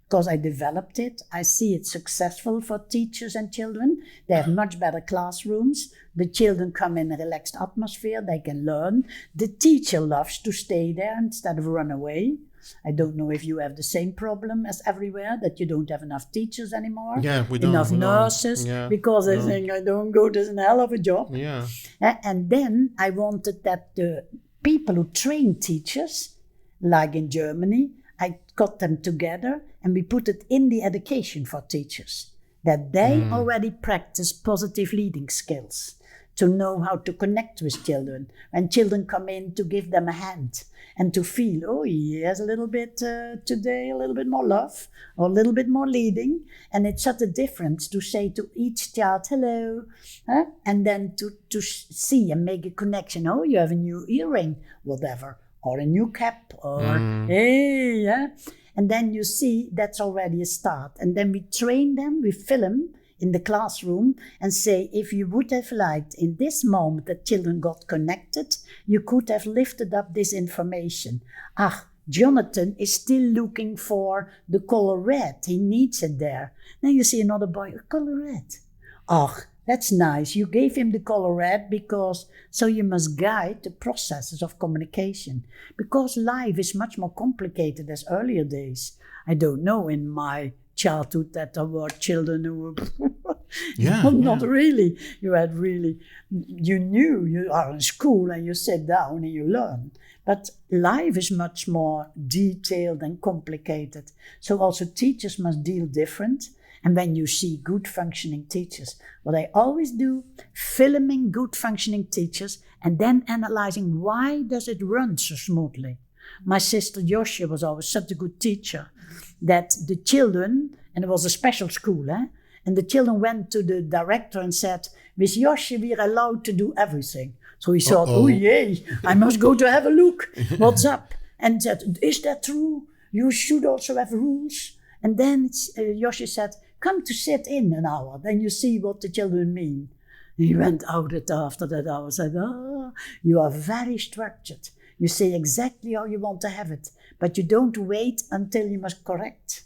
Because I developed it, I see it successful for teachers and children. They have much better classrooms. The children come in a relaxed atmosphere. They can learn. The teacher loves to stay there instead of run away. I don't know if you have the same problem as everywhere, that you don't have enough teachers anymore. Yeah, we don't. Enough nurses, because they think, I don't go, this is a hell of a job. Yeah. And then I wanted that the people who train teachers, like in Germany, I got them together and we put it in the education for teachers, that they already practice positive leading skills, to know how to connect with children. When children come in, to give them a hand and to feel, he has a little bit today, a little bit more love or a little bit more leading. And it's such a difference to say to each child, hello, and then to see and make a connection. You have a new earring, whatever. Or a new cap, or hey, and then you see that's already a start. And then we train them, we film in the classroom and say, if you would have liked in this moment that children got connected, you could have lifted up this information. Jonathan is still looking for the color red. He needs it there. Then you see another boy, color red. That's nice. You gave him the color red so you must guide the processes of communication. Because life is much more complicated as earlier days. I don't know in my childhood that there were children who were not really. You knew you are in school and you sit down and you learn. But life is much more detailed and complicated. So also teachers must deal different. And when you see good functioning teachers, what I always do, filming good functioning teachers and then analyzing why does it run so smoothly. My sister Joshua was always such a good teacher that the children, and it was a special school, and the children went to the director and said, with Joshua we're allowed to do everything. So he thought, oh yay, I must go to have a look. What's up? And said, is that true? You should also have rules. And then Joshua said, come to sit in an hour, then you see what the children mean. And he went out after that hour and said, you are very structured. You say exactly how you want to have it, but you don't wait until you must correct.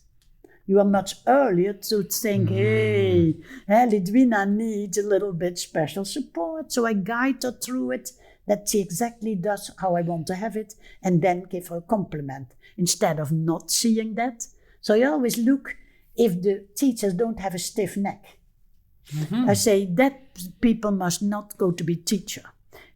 You are much earlier to think, hey, Lidwina needs a little bit special support. So I guide her through it, that she exactly does how I want to have it, and then give her a compliment instead of not seeing that. So I always look if the teachers don't have a stiff neck. I say that people must not go to be teacher.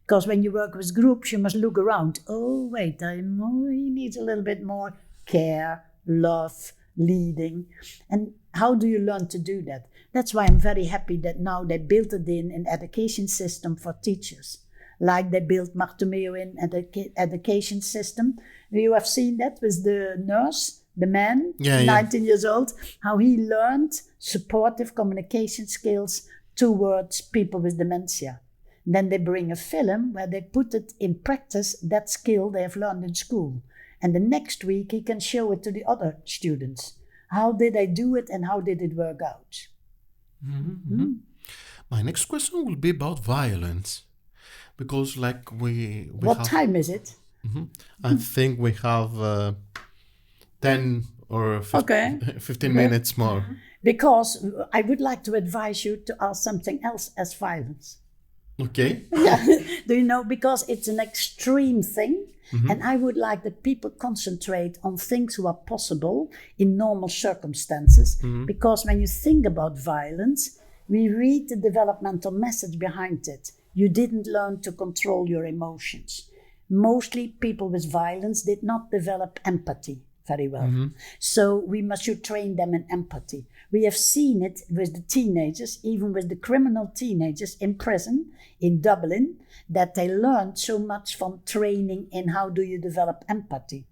Because when you work with groups, you must look around. Oh, wait, he needs a little bit more care, love, leading. And how do you learn to do that? That's why I'm very happy that now they built it in an education system for teachers. Like they built Marte Meo in education system. You have seen that with the nurse, the man, 19 years old, how he learned supportive communication skills towards people with dementia. Then they bring a film where they put it in practice, that skill they have learned in school. And the next week he can show it to the other students. How did I do it and how did it work out? My next question will be about violence. Because like we what time is it? I think we have 10 or 15 minutes more. Because I would like to advise you to ask something else as violence. Okay. Yeah. Do you know? Because it's an extreme thing. And I would like that people concentrate on things who are possible in normal circumstances. Because when you think about violence, we read the developmental message behind it. You didn't learn to control your emotions. Mostly people with violence did not develop empathy very well. So should train them in empathy. We have seen it with the teenagers, even with the criminal teenagers in prison in Dublin, that they learned so much from training in how do you develop empathy.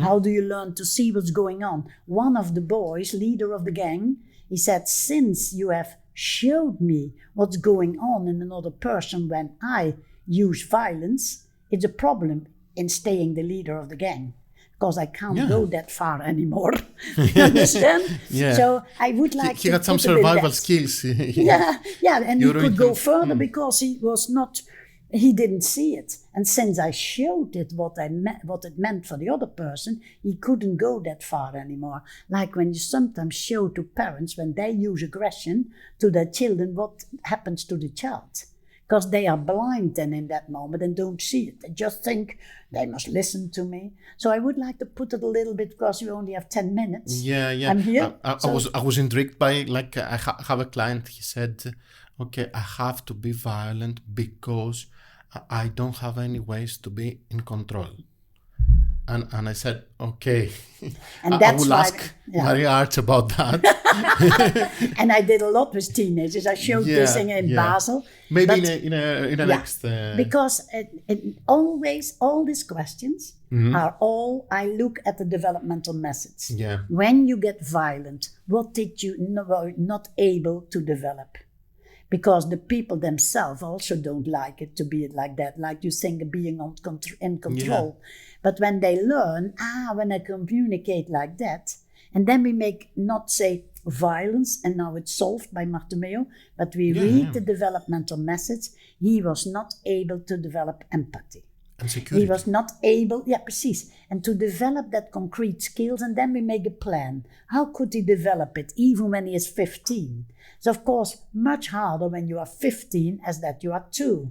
How do you learn to see what's going on? One of the boys, leader of the gang, he said, since you have showed me what's going on in another person when I use violence, it's a problem in staying the leader of the gang. Because I can't go that far anymore. You understand? So I would like he had some survival skills. And he could go further because he didn't see it. And since I showed it what it meant for the other person, he couldn't go that far anymore. Like when you sometimes show to parents when they use aggression to their children, what happens to the child. Because they are blind then in that moment and don't see it. They just think they must listen to me. So I would like to put it a little bit because we only have 10 minutes. I'm here. I was intrigued by, like, I have a client, he said, okay, I have to be violent because I don't have any ways to be in control. And I said, okay, and I will ask Maria Aarts about that. And I did a lot with teenagers. I showed this thing in Basel. Maybe in a next... Because always all these questions are all, I look at the developmental message. When you get violent, what did you not able to develop? Because the people themselves also don't like it to be like that, like you think being in control. But when they learn, when I communicate like that, and then we make not say violence, and now it's solved by Marte Meo, but we read the developmental message, he was not able to develop empathy. And security. He was not able, precies, and to develop that concrete skills, and then we make a plan. How could he develop it, even when he is 15? It's of course much harder when you are 15 as that you are 2.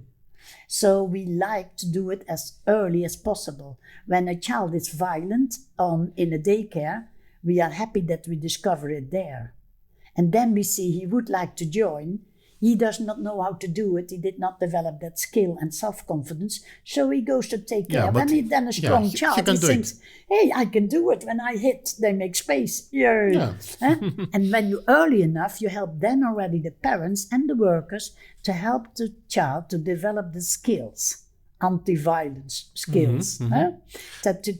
So we like to do it as early as possible. When a child is violent in a daycare, we are happy that we discover it there. And then we see he would like to join. he does not know how to do it. He did not develop that skill and self-confidence. So he goes to take care. When he's then a strong child, he thinks, hey, I can do it. When I hit, they make space. Yeah. And when you early enough, you help then already the parents and the workers to help the child to develop the skills, anti-violence skills,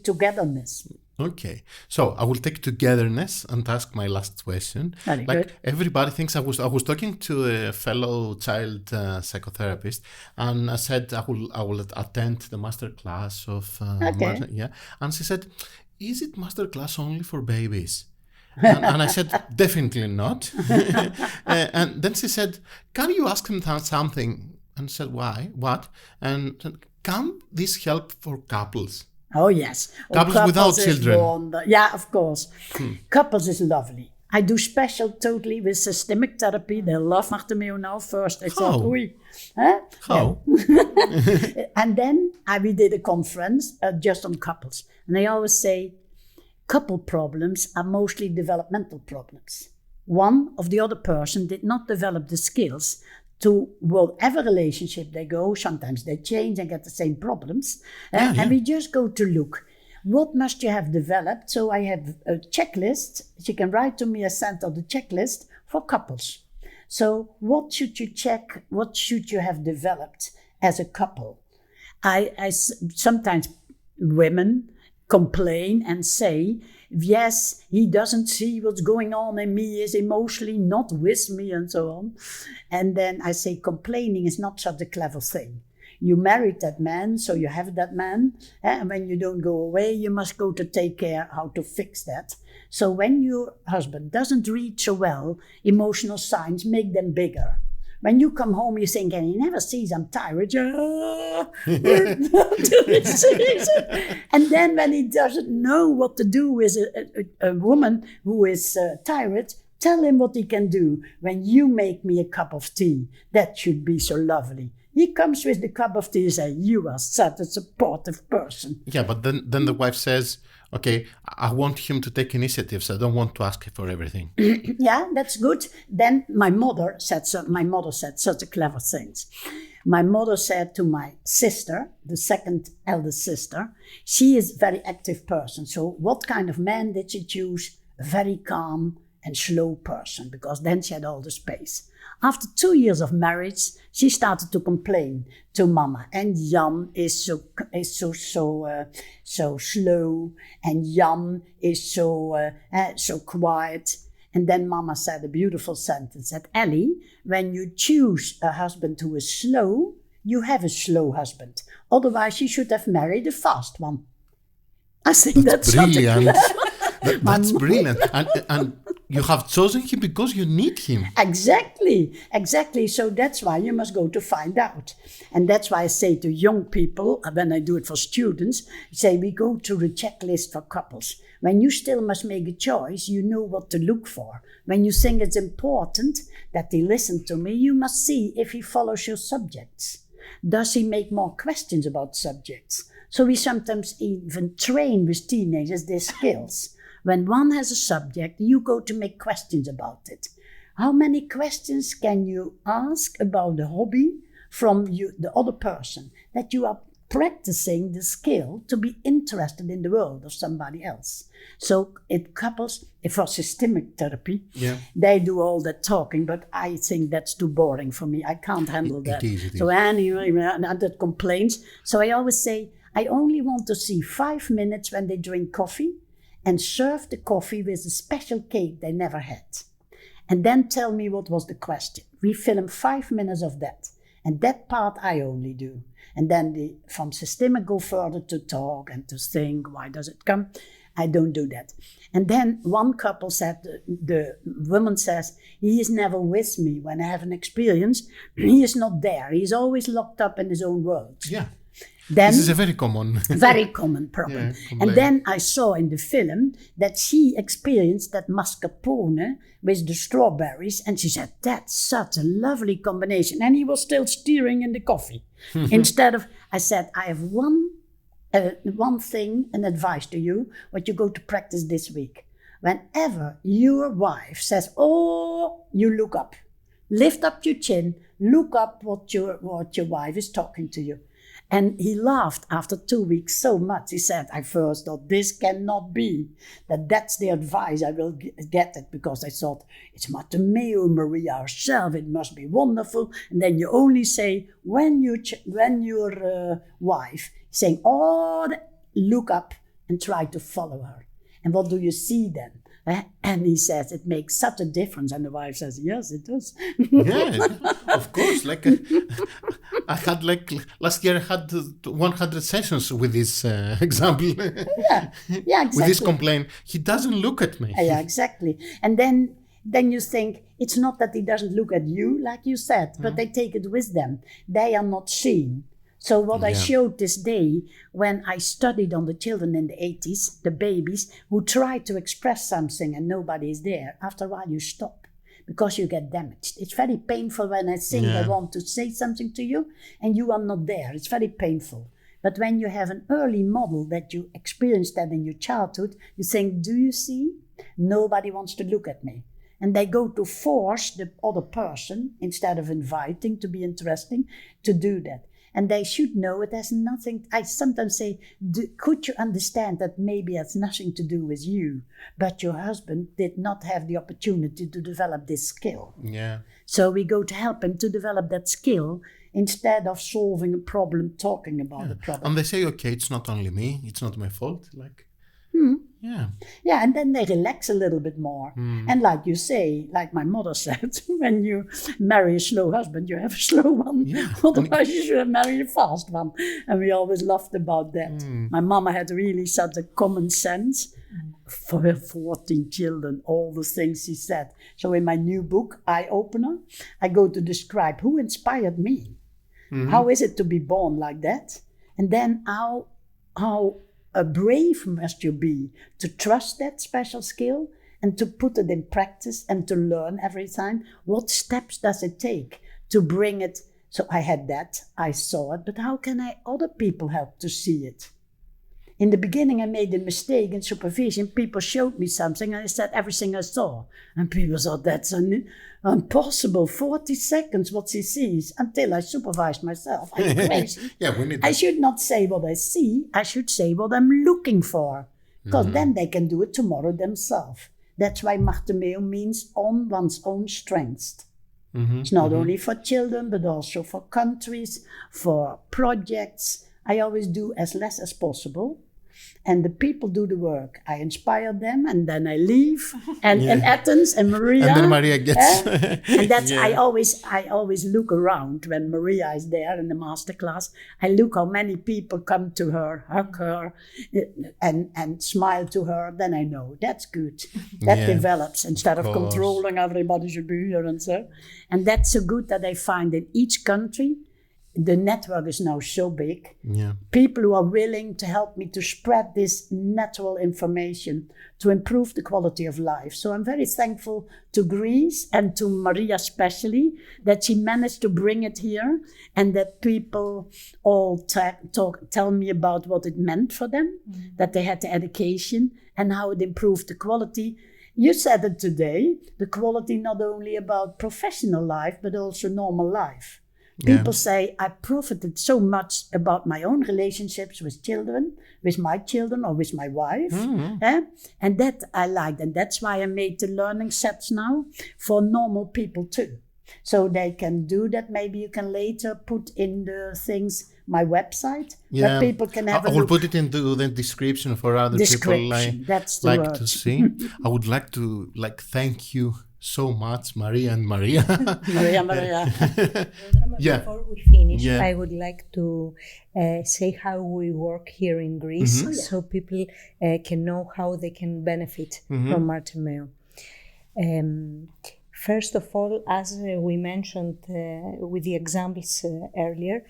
togetherness. Okay, so I will take togetherness and ask my last question. Very good. Everybody thinks I was talking to a fellow child psychotherapist, and I said I will attend the master class of Marta, and she said, "Is it master class only for babies?" and I said, "Definitely not." And then she said, "Can you ask them something?" And I said, "Why? What?" And said, "Can this help for couples?" Oh, yes. Couples without children. Yeah, of course. Couples is lovely. I do special totally with systemic therapy. They love Marte Meo now. First, I thought, oei. How? Yeah. And then we did a conference just on couples. And I always say, couple problems are mostly developmental problems. One of the other person did not develop the skills to whatever relationship they go, sometimes they change and get the same problems. And we just go to look, what must you have developed? So I have a checklist. She can write to me, I sent her the checklist for couples. So what should you check? What should you have developed as a couple? I sometimes women complain and say, yes, he doesn't see what's going on in me, he is emotionally not with me and so on. And then I say complaining is not such a clever thing. You married that man, so you have that man. And when you don't go away, you must go to take care how to fix that. So when your husband doesn't read so well, emotional signs make them bigger. When you come home, you think, and he never sees I'm tired. And then when he doesn't know what to do with a woman who is tired, tell him what he can do. When you make me a cup of tea, that should be so lovely. He comes with the cup of tea and says, you are such a supportive person. Yeah, but then the wife says, okay, I want him to take initiatives. I don't want to ask him for everything. Yeah, that's good. Then my mother said such a clever things. My mother said to my sister, the second eldest sister, she is a very active person. So what kind of man did she choose? A very calm and slow person, because then she had all the space. After 2 years of marriage, she started to complain to Mama. And Jan is so slow, and Jan is so quiet. And then Mama said a beautiful sentence that, Ellie, when you choose a husband who is slow, you have a slow husband. Otherwise, you should have married a fast one. I think that's brilliant. That's brilliant. And you have chosen him because you need him. Exactly. So that's why you must go to find out. And that's why I say to young people, when I do it for students, say we go to the checklist for couples. When you still must make a choice, you know what to look for. When you think it's important that they listen to me, you must see if he follows your subjects. Does he make more questions about subjects? So we sometimes even train with teenagers their skills. When one has a subject, you go to make questions about it. How many questions can you ask about the hobby from the other person? That you are practicing the skill to be interested in the world of somebody else. So it couples, for systemic therapy, they do all that talking, but I think that's too boring for me. I can't handle that. It is. So anyway, and that complains. So I always say, I only want to see 5 minutes when they drink coffee and serve the coffee with a special cake they never had. And then tell me what was the question. We film 5 minutes of that. And that part I only do. And then from systemic go further to talk and to think, why does it come? I don't do that. And then one couple said, the woman says, he is never with me when I have an experience. He is not there. He is always locked up in his own world. Yeah. Then, this is a very common problem. And then I saw in the film that she experienced that mascarpone with the strawberries, and she said, that's such a lovely combination. And he was still steering in the coffee. Instead of, I said, I have one thing, an advice to you, what you go to practice this week. Whenever your wife says, oh, you look up. lift up your chin, look up what your wife is talking to you. And he laughed after 2 weeks so much. He said, I first thought, this cannot be. That's the advice. I will get it, because I thought, it's Marte Meo, Maria herself. It must be wonderful. And then you only say, when your wife is saying, look up and try to follow her. And what do you see then? And he says, it makes such a difference. And the wife says, yes, it does. Yeah, of course. I had last year I had 100 sessions with this example. Yeah, exactly. With this complaint, he doesn't look at me. Yeah, exactly. And then you think, it's not that he doesn't look at you, like you said, but they take it with them. They are not seen. So what I showed this day, when I studied on the children in the 80s, the babies who try to express something and nobody is there, after a while you stop, because you get damaged. It's very painful when I think I want to say something to you and you are not there. It's very painful. But when you have an early model that you experienced that in your childhood, you think, do you see? Nobody wants to look at me. And they go to force the other person, instead of inviting to be interesting, to do that. And they should know it has nothing. I sometimes say, could you understand that maybe it has nothing to do with you, but your husband did not have the opportunity to develop this skill. Yeah. So we go to help him to develop that skill instead of solving a problem, talking about the problem. And they say, okay, it's not only me, it's not my fault. Yeah, and then they relax a little bit more. And like you say, like my mother said, when you marry a slow husband, you have a slow one. Yeah. Otherwise, you should marry a fast one. And we always laughed about that. My mama had really such a common sense for her 14 children, all the things she said. So in my new book, Eye Opener, I go to describe who inspired me. How is it to be born like that? And then how brave must you be to trust that special skill and to put it in practice and to learn every time? What steps does it take to bring it? So I had that, I saw it, but how can other people help to see it? In the beginning, I made a mistake in supervision. People showed me something and I said everything I saw. And people thought, that's impossible. 40 seconds what she sees, until I supervised myself. I'm crazy. I should not say what I see. I should say what I'm looking for. Because then they can do it tomorrow themselves. That's why Marte Meo means on one's own strengths. It's not only for children, but also for countries, for projects. I always do as less as possible. And the people do the work. I inspire them, and then I leave. And Athens and Maria. And then Maria gets. And that's I always look around when Maria is there in the masterclass. I look how many people come to her, hug her, and smile to her. Then I know that's good. That develops instead of controlling everybody should be here and so. And that's so good that I find in each country. The network is now so big. People who are willing to help me to spread this natural information to improve the quality of life. So I'm very thankful to Greece and to Maria especially that she managed to bring it here and that people all tell me about what it meant for them, that they had the education and how it improved the quality. You said it today, the quality not only about professional life, but also normal life. People say, I profited so much about my own relationships with children, with my children or with my wife. And that I liked. And that's why I made the learning sets now for normal people too. So they can do that. Maybe you can later put in the things, my website, that people can have a look. I will put it into the description for other people that's the like word. To see. I would like to thank you so much, Maria and Maria. Maria. Before we finish, I would like to say how we work here in Greece, so people can know how they can benefit from Marte Meo. First of all, as we mentioned with the examples earlier,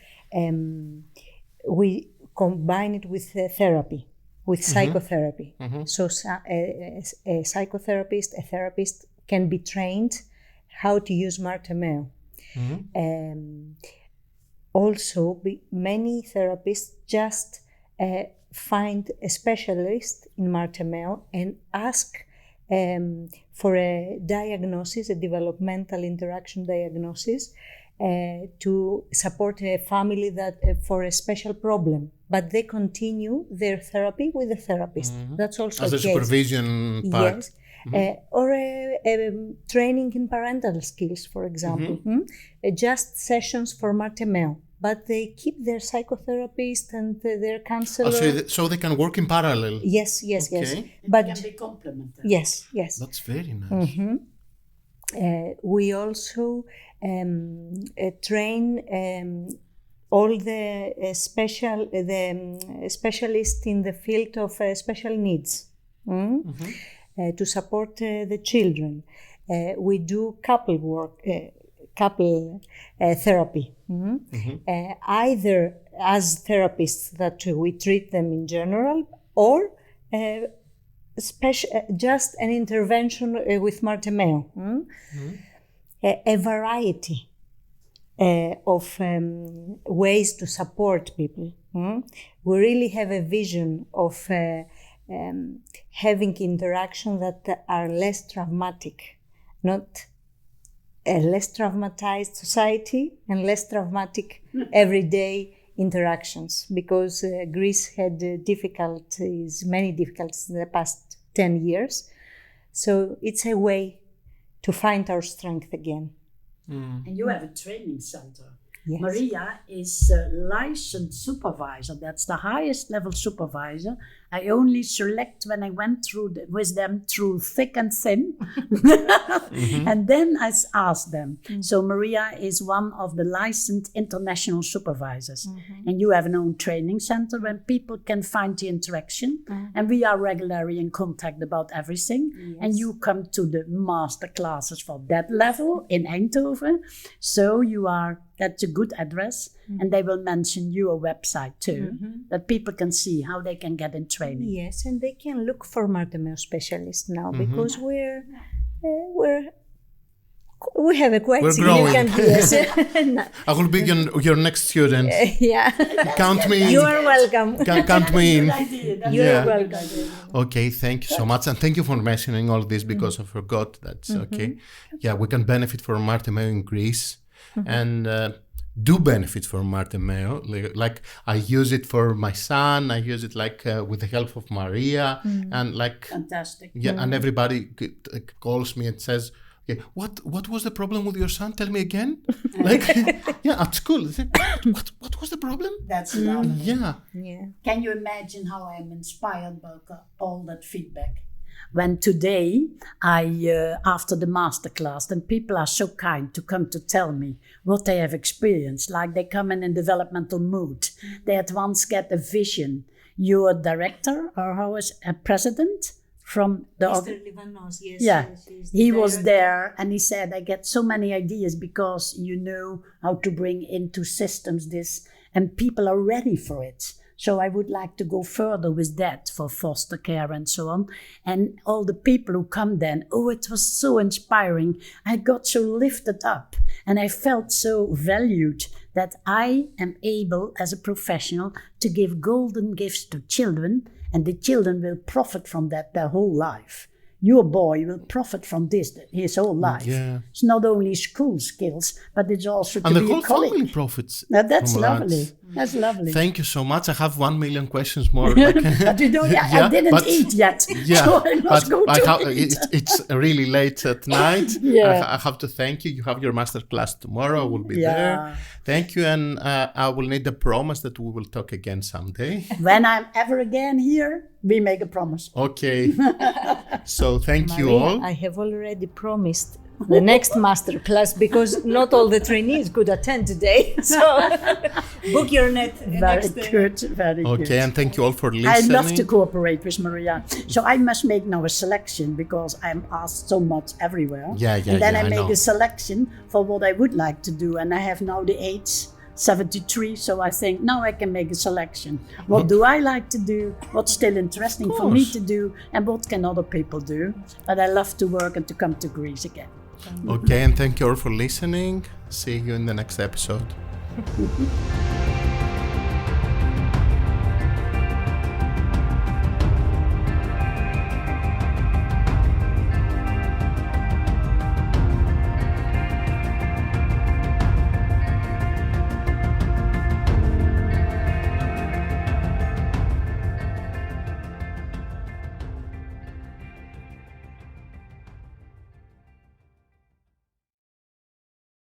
we combine it with therapy, with psychotherapy. So a psychotherapist, a therapist can be trained how to use Marte Meo. Also, many therapists just find a specialist in Marte Meo and ask for a diagnosis, a developmental interaction diagnosis, to support a family that for a special problem, but they continue their therapy with the therapist. That's also as a supervision part. Yes. Or a training in parental skills, for example. Just sessions for Marte Meo. But they keep their psychotherapist and their counselor. So they can work in parallel. Yes. But it can be complementary. Yes. That's very nice. We also train all the specialists in the field of special needs to support the children. We do couple work. Couple therapy, either as therapists that we treat them in general, or just an intervention with Marte Meo. A variety of ways to support people. We really have a vision of having interactions that are less traumatic, not a less traumatized society and less traumatic everyday interactions, because Greece had many difficulties in the past 10 years. So it's a way to find our strength again. And you have a training center. Yes. Maria is a licensed supervisor. That's the highest level supervisor. I only select when I went with them through thick and thin. And then I asked them. So Maria is one of the licensed international supervisors. And you have an own training center where people can find the interaction. And we are regularly in contact about everything. Yes. And you come to the master classes for that level in Eindhoven. So that's a good address. And they will mention your website too, that people can see how they can get in training. Yes, and they can look for Marte Meo specialists now, because we have a quite significant. Yes. I will be your next student. Yeah. Count me in. You are welcome. Count me in. You are welcome. Okay, thank you so much, and thank you for mentioning all this, because I forgot. That's okay. Yeah, we can benefit from Marte Meo in Greece, and do benefit from Marte Meo. Like I use it for my son. I use it with the help of Maria, and fantastic. Yeah, and everybody calls me and says, "Okay, what was the problem with your son? Tell me again." Yeah, at school. What was the problem? That's lovely. Yeah. Can you imagine how I'm inspired by all that feedback? When today, after the masterclass, then people are so kind to come to tell me what they have experienced, like they come in developmental mood. They at once get a vision. You're a director, or a president from the... Mr. Livanos, yes. Yeah, he was there and he said, I get so many ideas because you know how to bring into systems this, and people are ready for it. So I would like to go further with that for foster care and so on. And all the people who come then, it was so inspiring. I got so lifted up and I felt so valued that I am able as a professional to give golden gifts to children, and the children will profit from that their whole life. Your boy will profit from this his whole life. Yeah. It's not only school skills, but it's also and to the be whole a colleague. family profits. Now, that's from lovely. that. That's lovely. Thank you so much. I have 1 million questions more. But you don't. I didn't eat yet. Yeah, so I must go to eat. It's really late at night. Yeah. I have to thank you. You have your master class tomorrow. I will be there. Thank you, and I will need a promise that we will talk again someday. When I'm ever again here, we make a promise. Okay. So thank you Maria, all. I have already promised the next master class, because not all the trainees could attend today. So book your Very good. Very good. Okay, and thank you all for listening. I love to cooperate with Maria. So I must make now a selection, because I'm asked so much everywhere. And then I make a selection for what I would like to do. And I have now the age 73, so I think now I can make a selection. What do I like to do? What's still interesting for me to do? And what can other people do? But I love to work and to come to Greece again. Okay, and thank you all for listening. See you in the next episode.